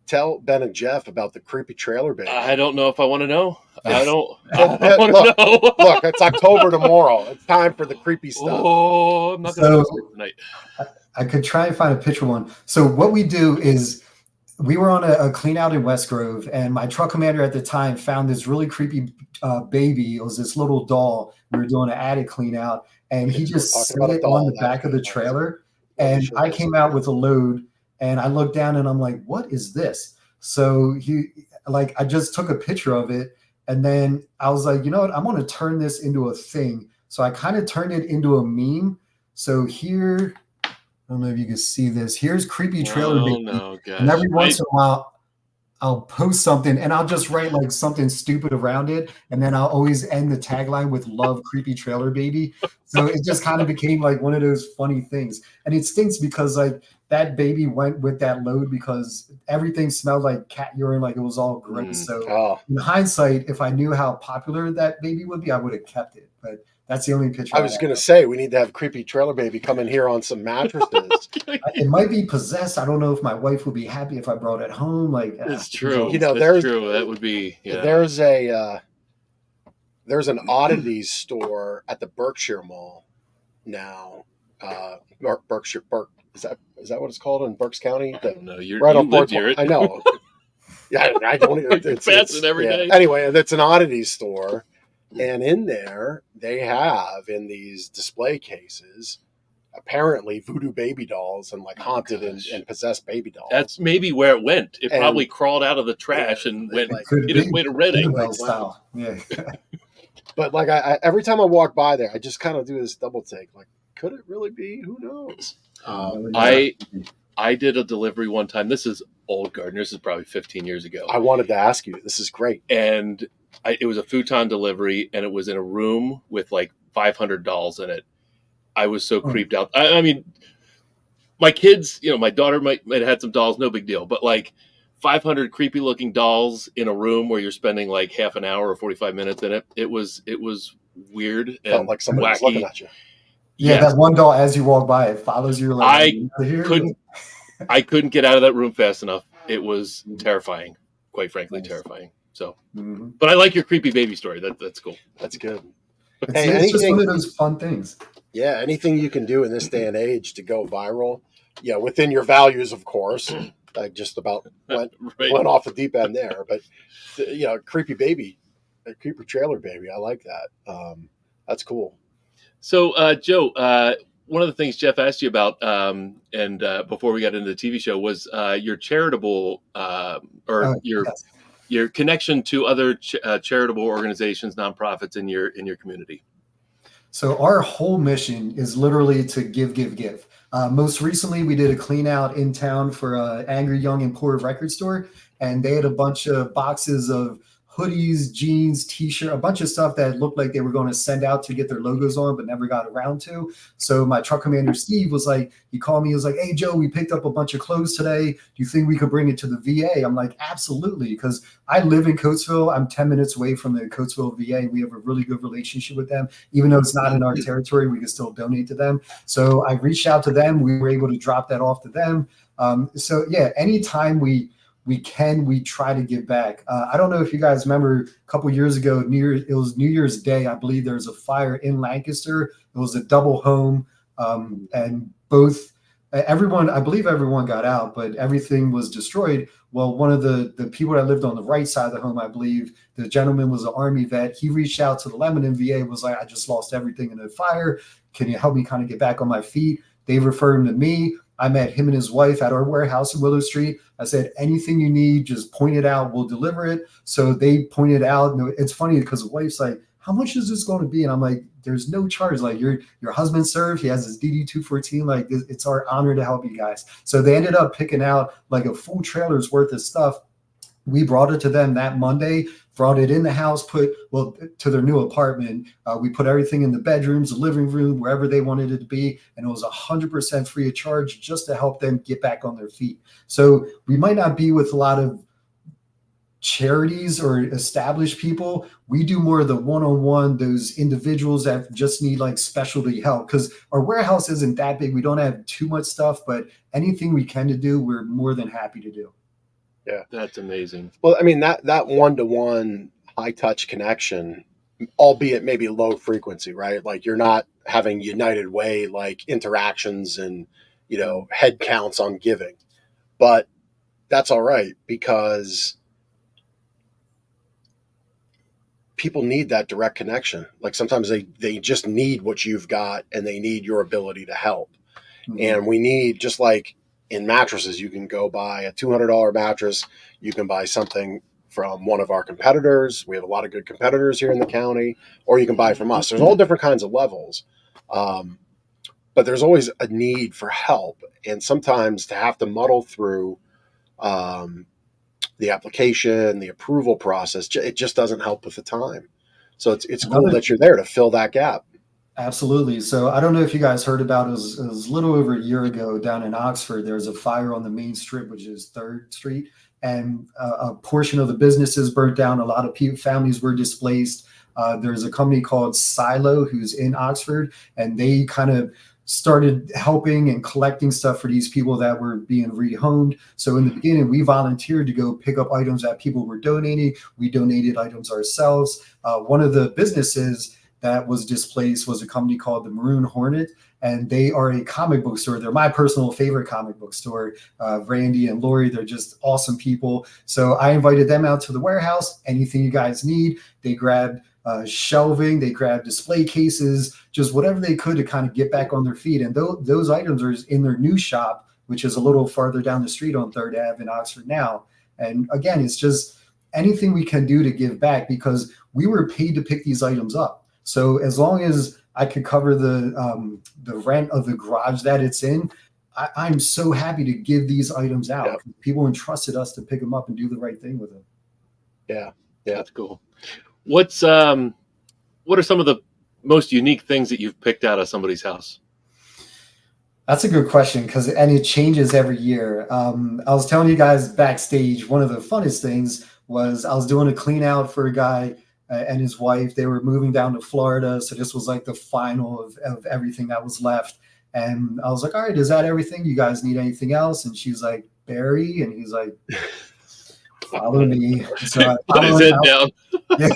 "Tell Ben and Jeff about the creepy trailer baby." I don't know if I want to know. I don't want to know. Look, it's October tomorrow. It's time for the creepy stuff. Oh, I'm not going to sleep tonight. I could try and find a picture one. So what we do is, we were on a clean out in West Grove, and my truck commander at the time found this really creepy baby. It was this little doll. We were doing an attic clean out, and he just set it on the back of the trailer. And I came out with a load, and I looked down, and I'm like, "What is this?" So I just took a picture of it, and then I was like, "You know what? I'm going to turn this into a thing." So I kind of turned it into a meme. So here, I don't know if you can see this. Here's creepy trailer baby. No, gosh. And every once in a while, I'll post something and I'll just write like something stupid around it. And then I'll always end the tagline with "Love creepy trailer baby." So it just kind of became like one of those funny things. And it stinks because like that baby went with that load because everything smelled like cat urine, like it was all gross. So in hindsight, if I knew how popular that baby would be, I would have kept it. But that's the only picture. I was going to say, we need to have creepy trailer baby come in here on some mattresses. It might be possessed. I don't know if my wife would be happy if I brought it home. Like, it's true. There's true. That would be. Yeah. There's an oddities store at the Berkshire Mall now. Berkshire is that what it's called in Berks County? I don't know. You're right you on live near it. I know. Yeah, I don't. It's it every day. Anyway, it's an oddities store. And in there, they have in these display cases, apparently voodoo baby dolls and like haunted and possessed baby dolls. That's maybe where it went. It probably crawled out of the trash and went its way to Reading. Style. Yeah. But like I every time I walk by there, I just kind of do this double take. Like, could it really be? Who knows? I did a delivery one time. This is old garden. This is probably 15 years ago. I wanted to ask you. This is great. And it was a futon delivery, and it was in a room with like 500 dolls in it. I was so creeped out. I mean, my kids, my daughter might have had some dolls, no big deal. But like 500 creepy looking dolls in a room where you're spending like half an hour or 45 minutes in it. It was weird and felt like somebody was looking at you. Yeah, yes. That one doll as you walk by, it follows you. Like, I couldn't get out of that room fast enough. It was terrifying, quite frankly, terrifying. So, but I like your creepy baby story. That's cool. That's good. It's just one of those fun things. Yeah, anything you can do in this day and age to go viral. Yeah, within your values, of course. I just about went off the deep end there, but creepy baby, a creepy trailer baby. I like that. That's cool. So, Joe, one of the things Jeff asked you about, and before we got into the TV show, was your charitable your connection to other charitable organizations, nonprofits in your community. So our whole mission is literally to give. Most recently, we did a clean out in town for Angry Young and Poor record store, and they had a bunch of boxes of hoodies, jeans, t-shirt, a bunch of stuff that looked like they were going to send out to get their logos on, but never got around to. So my truck commander, Steve, was like, he called me, he was like, hey, Joe, we picked up a bunch of clothes today. Do you think we could bring it to the VA? I'm like, absolutely. Because I live in Coatesville. I'm 10 minutes away from the Coatesville VA. We have a really good relationship with them. Even though it's not in our territory, we can still donate to them. So I reached out to them. We were able to drop that off to them. So yeah, anytime we try to give back. I don't know if you guys remember a couple years ago, it was New Year's Day. I believe there was a fire in Lancaster. It was a double home, and I believe everyone got out, but everything was destroyed. Well, one of the people that lived on the right side of the home, I believe the gentleman was an Army vet. He reached out to the Lebanon VA, was like, I just lost everything in the fire. Can you help me kind of get back on my feet? They referred him to me. I met him and his wife at our warehouse in Willow Street. I said, anything you need, just point it out. We'll deliver it. So they pointed out. It's funny because the wife's like, how much is this going to be? And I'm like, there's no charge. Like your husband served. He has his DD-214. Like it's our honor to help you guys. So they ended up picking out like a full trailer's worth of stuff. We brought it to them that Monday, brought it in the house, to their new apartment. We put everything in the bedrooms, the living room, wherever they wanted it to be. And it was 100% free of charge just to help them get back on their feet. So we might not be with a lot of charities or established people. We do more of the one-on-one, those individuals that just need like specialty help, because our warehouse isn't that big. We don't have too much stuff, but anything we can to do, we're more than happy to do. Yeah, that's amazing. Well, I mean, that one-to-one high-touch connection, albeit maybe low frequency, right? Like you're not having United Way like interactions and head counts on giving, but that's all right because people need that direct connection. Like sometimes they just need what you've got and they need your ability to help. Mm-hmm. And we need, just like in mattresses, you can go buy a $200 mattress. You can buy something from one of our competitors. We have a lot of good competitors here in the county, or you can buy from us. There's all different kinds of levels. But there's always a need for help. And sometimes to have to muddle through the application, the approval process, it just doesn't help with the time. So it's cool that you're there to fill that gap. Absolutely. So I don't know if you guys heard about it. It was a little over a year ago down in Oxford. There was a fire on the main strip, which is 3rd Street, and a portion of the businesses burnt down. A lot of families were displaced. There's a company called Silo who's in Oxford, and they kind of started helping and collecting stuff for these people that were being rehomed. So in the beginning, we volunteered to go pick up items that people were donating. We donated items ourselves. One of the businesses that was displaced was a company called the Maroon Hornet, and they are a comic book store. They're my personal favorite comic book store. Randy and Lori, they're just awesome people. So I invited them out to the warehouse. Anything you guys need, they grabbed shelving, they grabbed display cases, just whatever they could to kind of get back on their feet. And those items are in their new shop, which is a little farther down the street on 3rd Ave in Oxford now. And again, it's just anything we can do to give back, because we were paid to pick these items up. So as long as I could cover the rent of the garage that it's in, I'm so happy to give these items out. Yeah. People entrusted us to pick them up and do the right thing with them. Yeah, that's cool. What are some of the most unique things that you've picked out of somebody's house? That's a good question, and it changes every year. I was telling you guys backstage, one of the funnest things was I was doing a clean out for a guy and his wife. They were moving down to Florida, so this was like the final of everything that was left. And I was like, all right, is that everything? You guys need anything else? And she's like, Barry, and he's like, follow me. So I put his head down. Yeah.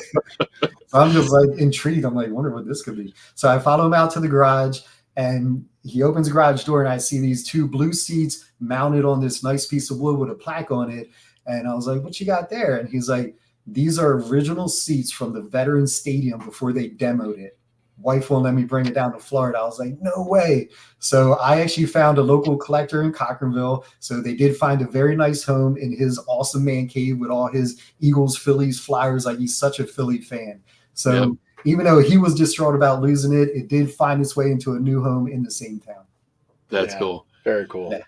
So I'm just like intrigued. I'm like, wonder what this could be. So I follow him out to the garage, and he opens the garage door, and I see these 2 blue seats mounted on this nice piece of wood with a plaque on it. And I was like, what you got there? And he's like, these are original seats from the Veterans Stadium before they demoed it. Wife won't let me bring it down to Florida. I was like, no way. So I actually found a local collector in Cochranville. So they did find a very nice home in his awesome man cave with all his Eagles, Phillies, Flyers. Like, he's such a Philly fan. So even though he was distraught about losing it, it did find its way into a new home in the same town. That's cool. Very cool.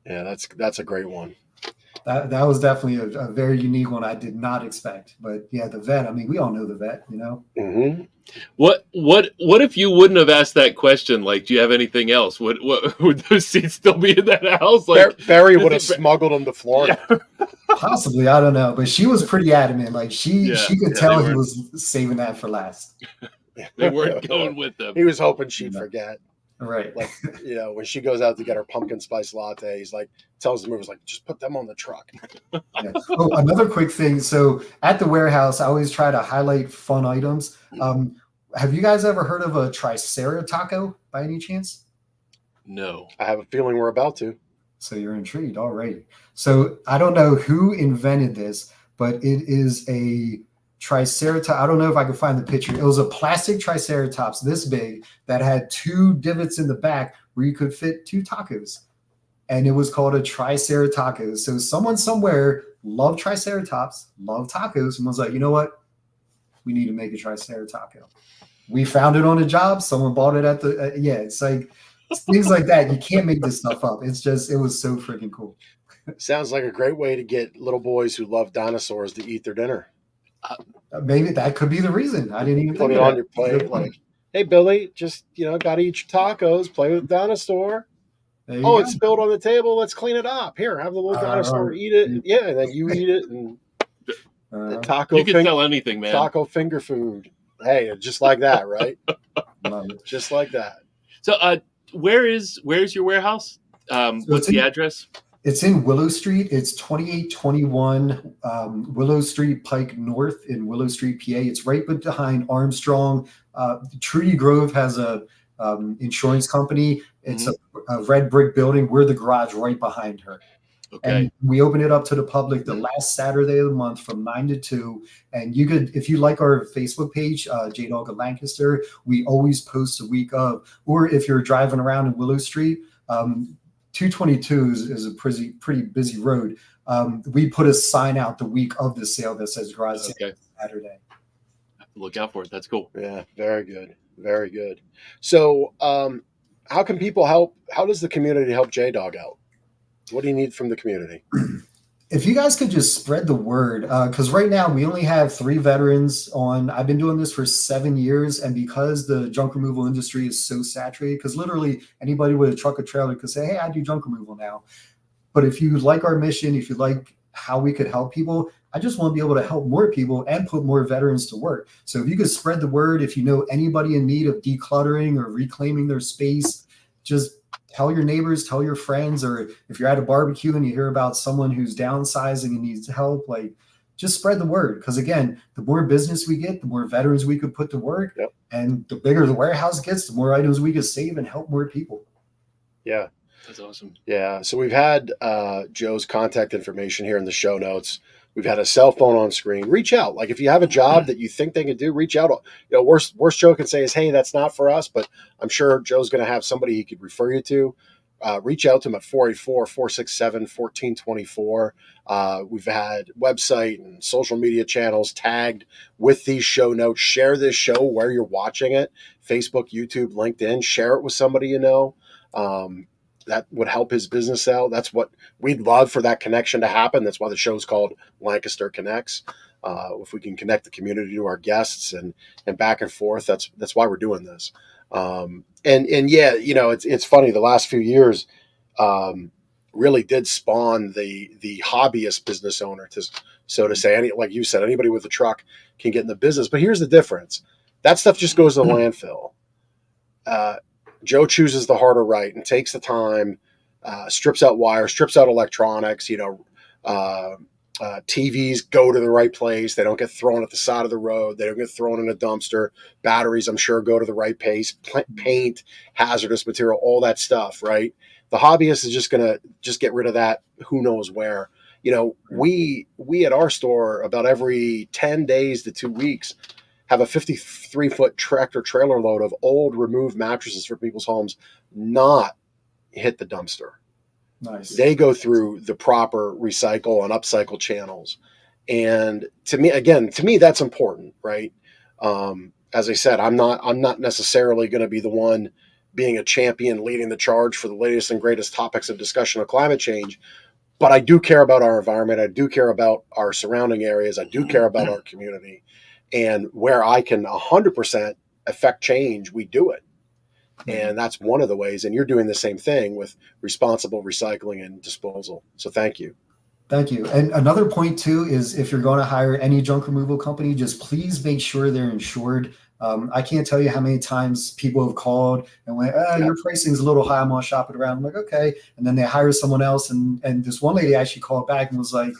Yeah, that's a great one. That was definitely a very unique one I did not expect. But yeah, the vet, I mean, we all know the vet, you know? Mm-hmm. What if you wouldn't have asked that question? Like, do you have anything else? Would those seats still be in that house? Like, Barry would have smuggled them to Florida. Yeah. Possibly, I don't know. But she was pretty adamant. Like she could tell he was saving that for last. They weren't going with them. He was hoping she'd forget. Right. Like, when she goes out to get her pumpkin spice latte, he's like, tells the movers, like, just put them on the truck. Yeah. Oh, another quick thing. So at the warehouse, I always try to highlight fun items. Have you guys ever heard of a Tricera taco by any chance? No. I have a feeling we're about to. So you're intrigued already. So I don't know who invented this, but it is a Triceratops. I don't know if I can find the picture. It was a plastic Triceratops this big that had 2 divots in the back where you could fit 2 tacos. And it was called a Triceratops. So someone somewhere loved Triceratops, loved tacos, and was like, you know what? We need to make a Triceratops. We found it on a job. Someone bought it at the, it's like things like that. You can't make this stuff up. It's just, it was so freaking cool. Sounds like a great way to get little boys who love dinosaurs to eat their dinner. Maybe that could be the reason. I didn't even put think it of on that. your plate. Like, hey, Billy, just, got to eat your tacos, play with the dinosaur. Go. It's spilled on the table. Let's clean it up. Here, have the little dinosaur eat it. Yeah, and then you eat it. And the taco. You can tell anything, man. Taco finger food. Hey, just like that, right? Just like that. So, where's your warehouse? What's the address? It's in Willow Street. It's 2821 Willow Street Pike North in Willow Street, PA. It's right behind Armstrong. Trudy Grove has a insurance company. It's a red brick building. We're the garage right behind her. Okay. And we open it up to the public the last Saturday of the month from 9 to 2. And you could, if you like our Facebook page, JDog of Lancaster, we always post a week of, or if you're driving around in Willow Street, 222 is a pretty busy road. We put a sign out the week of the sale that says garage sale Saturday. I have to look out for it. That's cool. Yeah, very good. Very good. So how can people help? How does the community help JDog out? What do you need from the community? If you guys could just spread the word, because right now we only have 3 veterans on. I've been doing this for 7 years, and because the junk removal industry is so saturated, because literally anybody with a truck or trailer could say, hey, I do junk removal now. But if you like our mission, if you like how we could help people, I just want to be able to help more people and put more veterans to work. So if you could spread the word, if you know anybody in need of decluttering or reclaiming their space, just tell your neighbors, tell your friends, or if you're at a barbecue and you hear about someone who's downsizing and needs help, like just spread the word. Because again, the more business we get, the more veterans we could put to work. Yep. And the bigger the warehouse gets, the more items we could save and help more people. Yeah. That's awesome. Yeah. So we've had Joe's contact information here in the show notes. We've had a cell phone on screen. Reach out. Like if you have a job that you think they can do, reach out. Worst Joe can say is, hey, that's not for us, but I'm sure Joe's going to have somebody he could refer you to. Reach out to him at 484-467-1424. We've had website and social media channels tagged with these show notes. Share this show where you're watching it. Facebook, YouTube, LinkedIn. Share it with somebody you know. That would help his business out. That's what we'd love for that connection to happen. That's why the show's called Lancaster Connects. If we can connect the community to our guests and back and forth, that's why we're doing this. And yeah, it's funny. The last few years really did spawn the hobbyist business owner, so to say. Like you said, anybody with a truck can get in the business. But here's the difference: that stuff just goes to the landfill. Joe chooses the harder right and takes the time, strips out wires, strips out electronics. TVs go to the right place. They don't get thrown at the side of the road. They don't get thrown in a dumpster. Batteries, I'm sure, go to the right place. Paint, hazardous material, all that stuff, right? The hobbyist is just going to get rid of that who knows where. We at our store about every 10 days to 2 weeks have a 53-foot tractor trailer load of old removed mattresses for people's homes not hit the dumpster. Nice. They go through the proper recycle and upcycle channels. And to me, that's important, right? As I said, I'm not necessarily going to be the one being a champion leading the charge for the latest and greatest topics of discussion of climate change. but I do care about our environment. I do care about our surrounding areas. I do care about our community, and where I can 100% affect change, we do it. And that's one of the ways. And you're doing the same thing with responsible recycling and disposal. So thank you. Thank you. And another point too is if you're going to hire any junk removal company, just please make sure they're insured. I can't tell you how many times people have called and went, your pricing is a little high. I'm going to shop it around. I'm like, okay. And then they hire someone else. And this one lady actually called back and was like,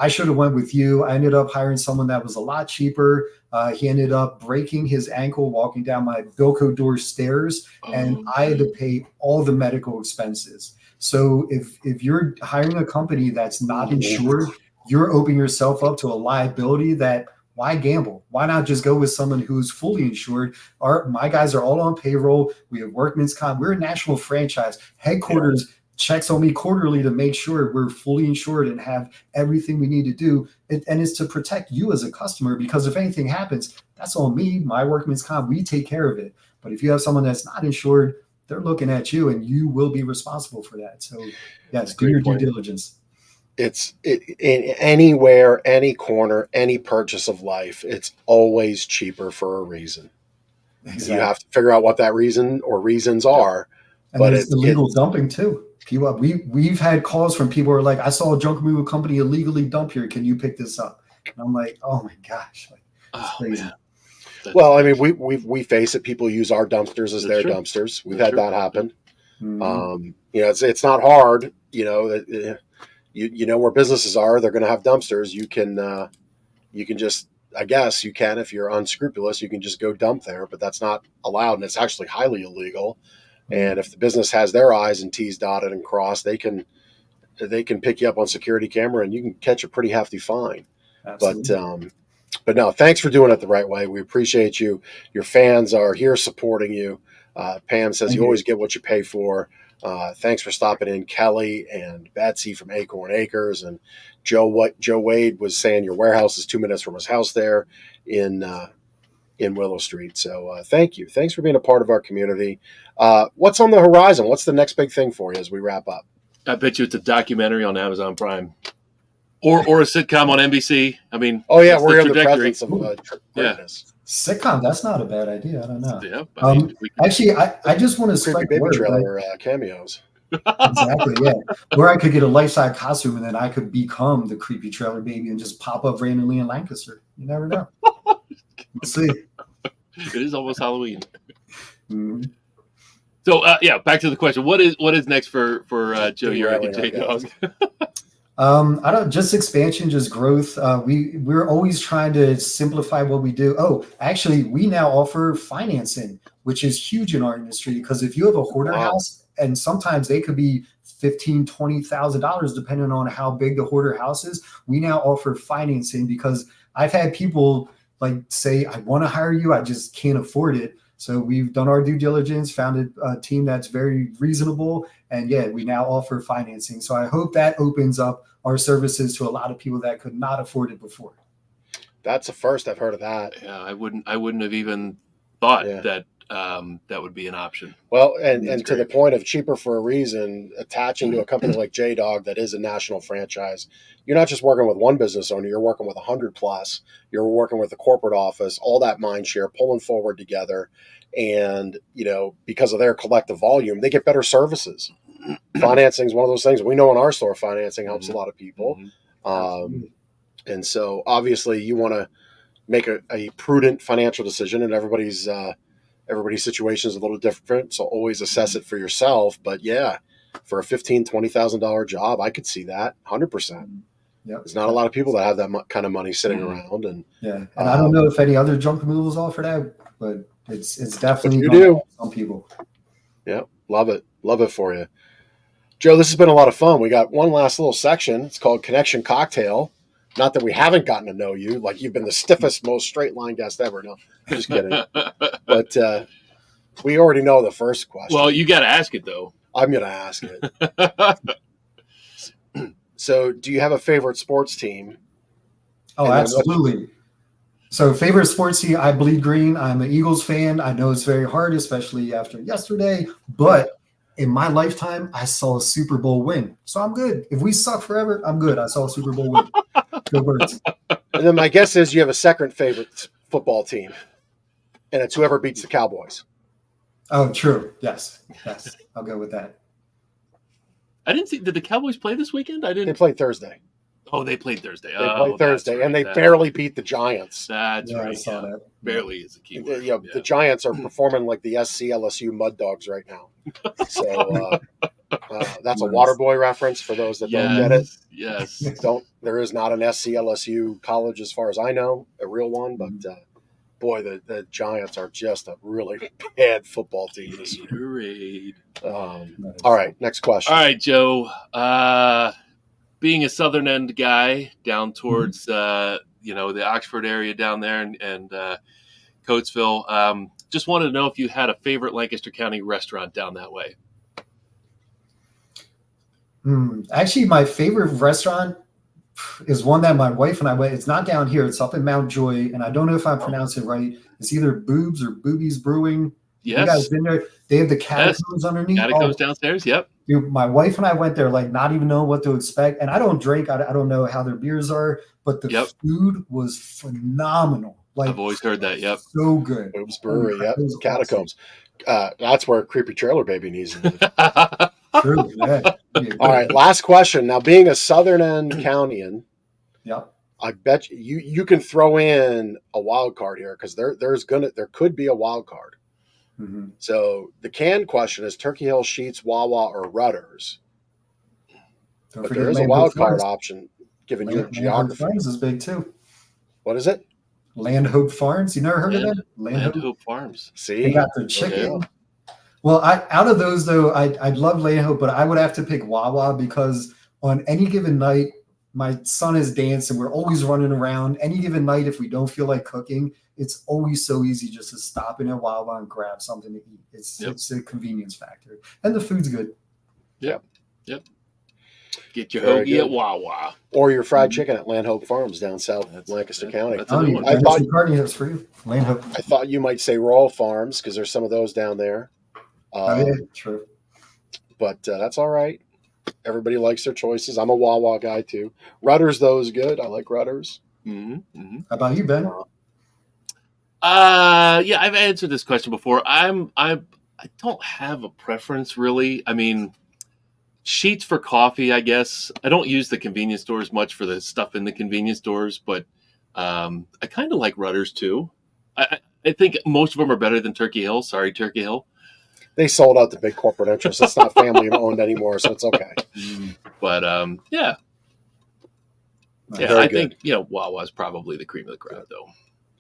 I should have went with you. I ended up hiring someone that was a lot cheaper. He ended up breaking his ankle walking down my Bilko door stairs, and I had to pay all the medical expenses. So if you're hiring a company that's not insured, you're opening yourself up to a liability that why gamble? Why not just go with someone who's fully insured? My guys are all on payroll. We have workman's comp. We're a national franchise. Headquarters checks on me quarterly to make sure we're fully insured and have everything we need to do. And it's to protect you as a customer, because if anything happens, that's on me, my workman's comp, we take care of it. But if you have someone that's not insured, they're looking at you and you will be responsible for that. So yes, do your due diligence. It's in anywhere, any corner, any purchase of life, it's always cheaper for a reason. Exactly. You have to figure out what that reason or reasons are. And but it's illegal dumping too. People, we've had calls from people who are like, I saw a junk removal company illegally dump here. Can you pick this up? And I'm like, oh my gosh, that's crazy. Man. Well, I mean, we face it. People use our dumpsters as their dumpsters. We've had that happen. Mm-hmm. It's not hard. You know where businesses are. They're going to have dumpsters. You can just, I guess you can, if you're unscrupulous, you can just go dump there. But that's not allowed, and it's actually highly illegal. And if the business has their I's and T's dotted and crossed, they can pick you up on security camera and you can catch a pretty hefty fine. Absolutely. But no, thanks for doing it the right way. We appreciate you. Your fans are here supporting you. Pam says you always get what you pay for. Thanks for stopping in, Kelly and Betsy from Acorn Acres, and Joe Wade was saying your warehouse is 2 minutes from his house there in Willow Street. So thank you. Thanks for being a part of our community. What's on the horizon? What's the next big thing for you as we wrap up? I bet you it's a documentary on Amazon Prime or a sitcom on NBC. I mean, we're in the presence of greatness. Sitcom, that's not a bad idea. I don't know. Yeah, actually, I just want to spread the word. Trailer cameos. Exactly, yeah. Where I could get a life-size costume and then I could become the creepy trailer baby and just pop up randomly in Lancaster. You never know. We'll see. It is almost Halloween. Mm-hmm. So back to the question. What is next for Joe Yurick and JDog? I don't, just expansion, just growth. We're always trying to simplify what we do. Oh, actually, we now offer financing, which is huge in our industry, because if you have a hoarder house, and sometimes they could be $15,000, $20,000 depending on how big the hoarder house is, we now offer financing, because I've had people like say, I want to hire you, I just can't afford it. So we've done our due diligence, found a team that's very reasonable, and we now offer financing. So I hope that opens up our services to a lot of people that could not afford it before. That's the first I've heard of that. Yeah, I wouldn't have even thought that that would be an option. Well, and to the point of cheaper for a reason, attaching to a company like JDog that is a national franchise, you're not just working with one business owner, you're working with 100 plus. You're working with the corporate office, all that mind share, pulling forward together. And, because of their collective volume, they get better services. Financing is one of those things. We know in our store, financing helps a lot of people. And so obviously you want to make a prudent financial decision, and everybody's situation is a little different. So always assess it for yourself. But for a $15,000, $20,000 job, I could see that 100%. There's not a lot of people that have that kind of money sitting around. And I don't know if any other junk removals offer that, but it's definitely you do. Some people. Yeah, love it for you, Joe. This has been a lot of fun. We got one last little section. It's called Connection Cocktail. Not that we haven't gotten to know you, like you've been the stiffest, most straight line guest ever. No, I'm just kidding. But we already know the first question. Well, you got to ask it though. I'm going to ask it. So, do you have a favorite sports team? Oh, absolutely. So, favorite sports team, I bleed green. I'm an Eagles fan. I know it's very hard, especially after yesterday, but in my lifetime, I saw a Super Bowl win. So I'm good. If we suck forever, I'm good. I saw a Super Bowl win. Go Birds. And then my guess is you have a second favorite football team, and it's whoever beats the Cowboys. Oh, true. Yes. I'll go with that. I didn't see. Did the Cowboys play this weekend? I They didn't. played Thursday. Oh, they played Thursday. They played Thursday, that's right. and they barely beat the Giants. That's Yeah, I right. saw Yeah. that. Barely is a key word. The Giants are performing like the SC LSU Mud Dogs right now. So that's a Waterboy reference for those that don't get it. Yes. There is not an SC LSU college as far as I know, a real one, but boy, the Giants are just a really bad football team this year. Parade. All right, next question. All right, Joe. Being a Southern End guy down towards the Oxford area down there and Coatesville, just wanted to know if you had a favorite Lancaster County restaurant down that way. Actually, my favorite restaurant is one that my wife and I went. It's not down here. It's up in Mount Joy, and I don't know if I pronounce it right. It's either Boobs or Boobies Brewing. Yes. You guys been there? They have the catacombs underneath. Catacombs downstairs. Yep. Dude, my wife and I went there, like not even knowing what to expect. And I don't drink. I don't know how their beers are, but the food was phenomenal. Like I've always heard that. Yep. So good. Boobs Brewery. Yep. Catacombs. That's where Creepy Trailer Baby needs to be. True. Yeah. All right, last question. Now, being a Southern End Countyan, Yep. I bet you can throw in a wild card here because there could be a wild card. Mm-hmm. So the canned question is Turkey Hill, Sheets, Wawa, or Rudders. But there is a wild card option given your geography. Farms is big too. What is it? Land Hope Farms. You never heard of that? Land Hope Farms. See, they got their chicken. Well, out of those though, I'd love Land Hope, but I would have to pick Wawa because on any given night, my son is dancing. We're always running around. Any given night, if we don't feel like cooking, it's always so easy just to stop in at Wawa and grab something to eat. It's a convenience factor, and the food's good. Yep. Get your hoagie at Wawa or your fried chicken at Land Hope Farms down south of Lancaster County. I thought for you, Land Hope. I thought you might say Royal Farms because there's some of those down there. True. But that's all right. Everybody likes their choices. I'm a Wawa guy too. Rudders though is good. I like Rudders. Mm-hmm. How about you, Ben? Yeah, I've answered this question before. I don't have a preference really. I mean, Sheets for coffee, I guess. I don't use the convenience stores much for the stuff in the convenience stores, but I kind of like Rudders too. I think most of them are better than Turkey Hill. Sorry, Turkey Hill. They sold out to big corporate interests. It's not family owned anymore, so it's okay. But yeah. Very I good. think Wawa's probably the cream of the crop, though.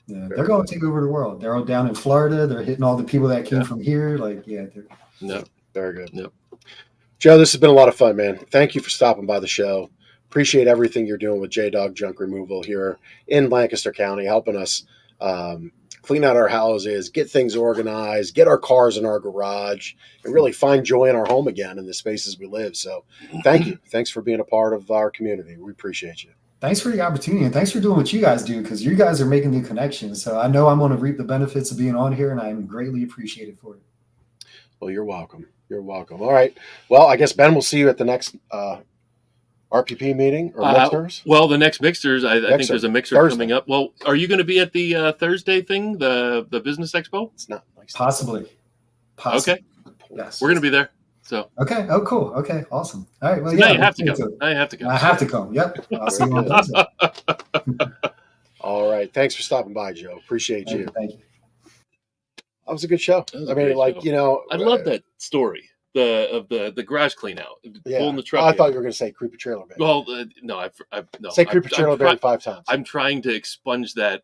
Yeah, they're going to take over the world. They're all down in Florida. They're hitting all the people that came from here. Very good. Yep. Joe, this has been a lot of fun, man. Thank you for stopping by the show. Appreciate everything you're doing with JDog Junk Removal here in Lancaster County, helping us clean out our houses, get things organized, get our cars in our garage, and really find joy in our home again in the spaces we live. So thank you. Thanks for being a part of our community. We appreciate you. Thanks for the opportunity, and thanks for doing what you guys do, because you guys are making new connections. So I know I'm going to reap the benefits of being on here, and I'm greatly appreciated for it. Well, you're welcome. You're welcome. All right. Well, I guess, Ben, we'll see you at the next RPP meeting or mixers. Well, the next mixers, I think there's a mixer Thursday. coming up. Well, are you going to be at the Thursday thing, the business expo? It's not nice. Possibly. Okay. Yes. We're going to be there. So. Okay. Oh, cool. Okay. Awesome. All right. Well, Now you have to go. Now you have to go. I have to come. Yep. I'll see you on Thursday. All right. Thanks for stopping by, Joe. Appreciate you. Thank you. That was a good show. I love that story. The garage clean out, pulling the truck. I thought you were going to say Creepy Trailer Baby. Well, no, no. Say Creepy Trailer Baby 5 times. I'm trying to expunge that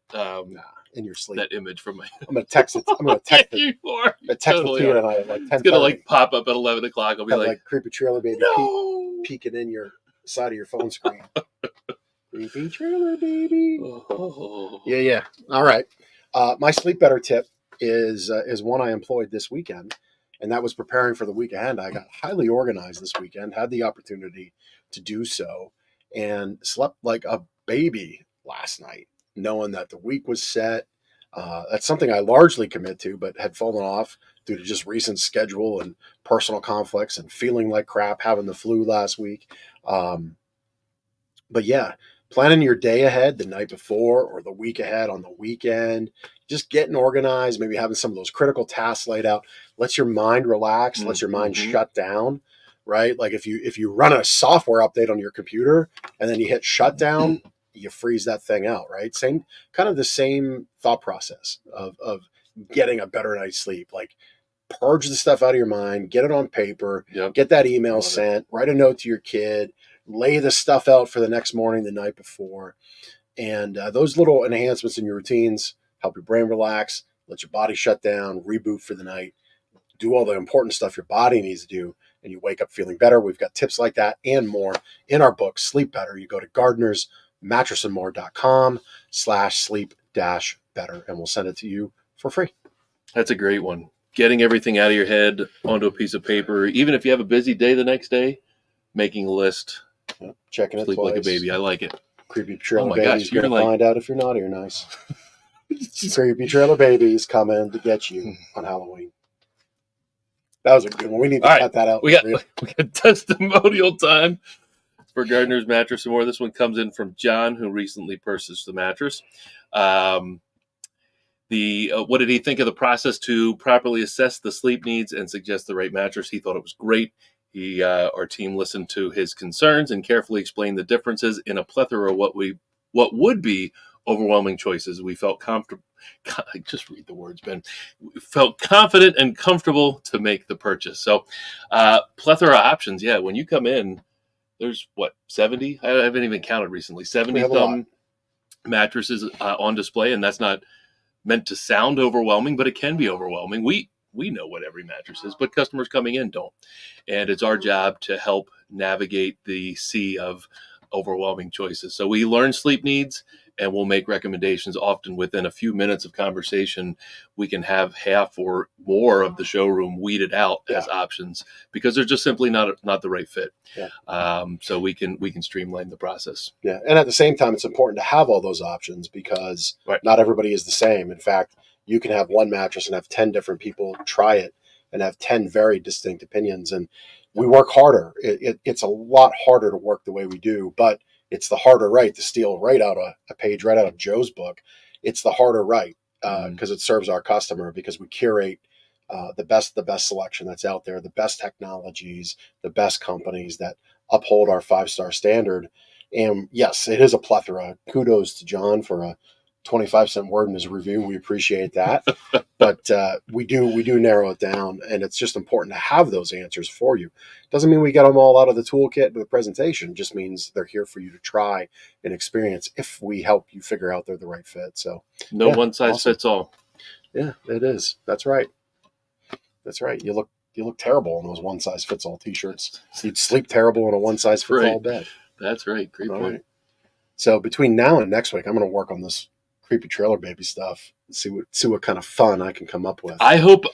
in your sleep. That image from my. I'm going to text it. I'm going to text it. You are. I text it to you tonight at like 10:30. It's going to pop up at 11 o'clock. I'll be like Creepy Trailer Baby peeking in your side of your phone screen. Creepy Trailer Baby. Oh. Yeah. All right. My sleep better tip is one I employed this weekend, and that was preparing for the week ahead. I got highly organized this weekend, had the opportunity to do so, and slept like a baby last night, knowing that the week was set. That's something I largely commit to, but had fallen off due to just recent schedule and personal conflicts and feeling like crap, having the flu last week. But yeah, planning your day ahead the night before or the week ahead on the weekend, just getting organized, maybe having some of those critical tasks laid out, lets your mind relax, lets your mind shut down, right? Like if you run a software update on your computer and then you hit shutdown, you freeze that thing out, right? Kind of the same thought process of getting a better night's sleep. Like purge the stuff out of your mind, get it on paper, get that email sent, write a note to your kid, lay the stuff out for the next morning, the night before. And those little enhancements in your routines help your brain relax, let your body shut down, reboot for the night, do all the important stuff your body needs to do, and you wake up feeling better. We've got tips like that and more in our book, Sleep Better. You go to gardenersmattressandmore.com/sleep-better, and we'll send it to you for free. That's a great one. Getting everything out of your head onto a piece of paper, even if you have a busy day the next day, making a list. Checking it Sleep twice. like a baby. I like it. Creepy trailer my babies gosh, you're gonna like- find out if you're naughty or nice. Creepy trailer babies coming to get you on Halloween. That was a good one. We need to All right. cut that out. We got testimonial time for Gardener's Mattress and More. This one comes in from John, who recently purchased the mattress. What did he think of the process to properly assess the sleep needs and suggest the right mattress? He thought it was great. Our team listened to his concerns and carefully explained the differences in a plethora of what would be overwhelming choices. We felt comfortable. Just read the words, Ben. We felt confident and comfortable to make the purchase. So, plethora of options. Yeah, when you come in, there's 70? I haven't even counted recently. 70 thumb mattresses on display, and that's not meant to sound overwhelming, but it can be overwhelming. We know what every mattress is, but customers coming in don't. And it's our job to help navigate the sea of overwhelming choices. So we learn sleep needs and we'll make recommendations. Often within a few minutes of conversation, we can have half or more of the showroom weeded out as options because they're just simply not the right fit. So we can streamline the process. Yeah. And at the same time, it's important to have all those options because not everybody is the same. In fact, you can have one mattress and have 10 different people try it and have 10 very distinct opinions. And we work harder. It's a lot harder to work the way we do, but it's the harder right to steal right out a page right out of Joe's book. It's the harder right because it serves our customer, because we curate the best selection that's out there, the best technologies, the best companies that uphold our 5-star standard. And yes, it is a plethora. Kudos to John for a 25-cent word in his review. We appreciate that. But we do narrow it down, and it's just important to have those answers for you. Doesn't mean we get them all out of the toolkit with the presentation. It just means they're here for you to try and experience if we help you figure out they're the right fit. So no one size fits all. Yeah, it is. That's right. That's right. You look terrible in those one size fits all t-shirts. You'd sleep terrible in a one size fits all bed. That's right. Great point. Right. So between now and next week, I'm going to work on this creepy trailer baby stuff. See what kind of fun I can come up with. I hope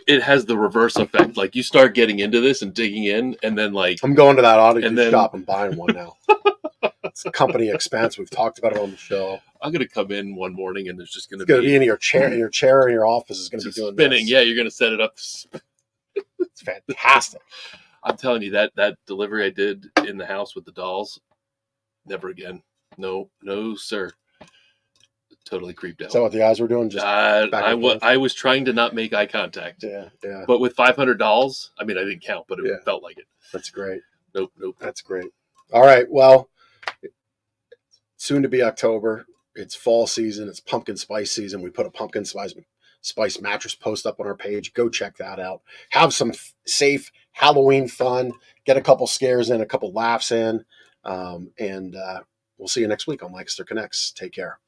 it has the reverse effect. Like you start getting into this and digging in, and then I'm going to that audio shop and buying one now. It's a company expense. We've talked about it on the show. I'm going to come in one morning and there's just going to be in your chair. Your chair in your office is going to be doing spinning. This. Yeah, you're going to set it up. It's fantastic. I'm telling you that delivery I did in the house with the dolls, never again. No, sir. Totally creeped out. Is that what the guys were doing? Just I was trying to not make eye contact. Yeah. But with $500, I mean, I didn't count, but it felt like it. That's great. Nope. That's great. All right. Well, soon to be October. It's fall season. It's pumpkin spice season. We put a pumpkin spice mattress post up on our page. Go check that out. Have some safe Halloween fun. Get a couple scares in, a couple laughs in. And we'll see you next week on Lancaster Connects. Take care.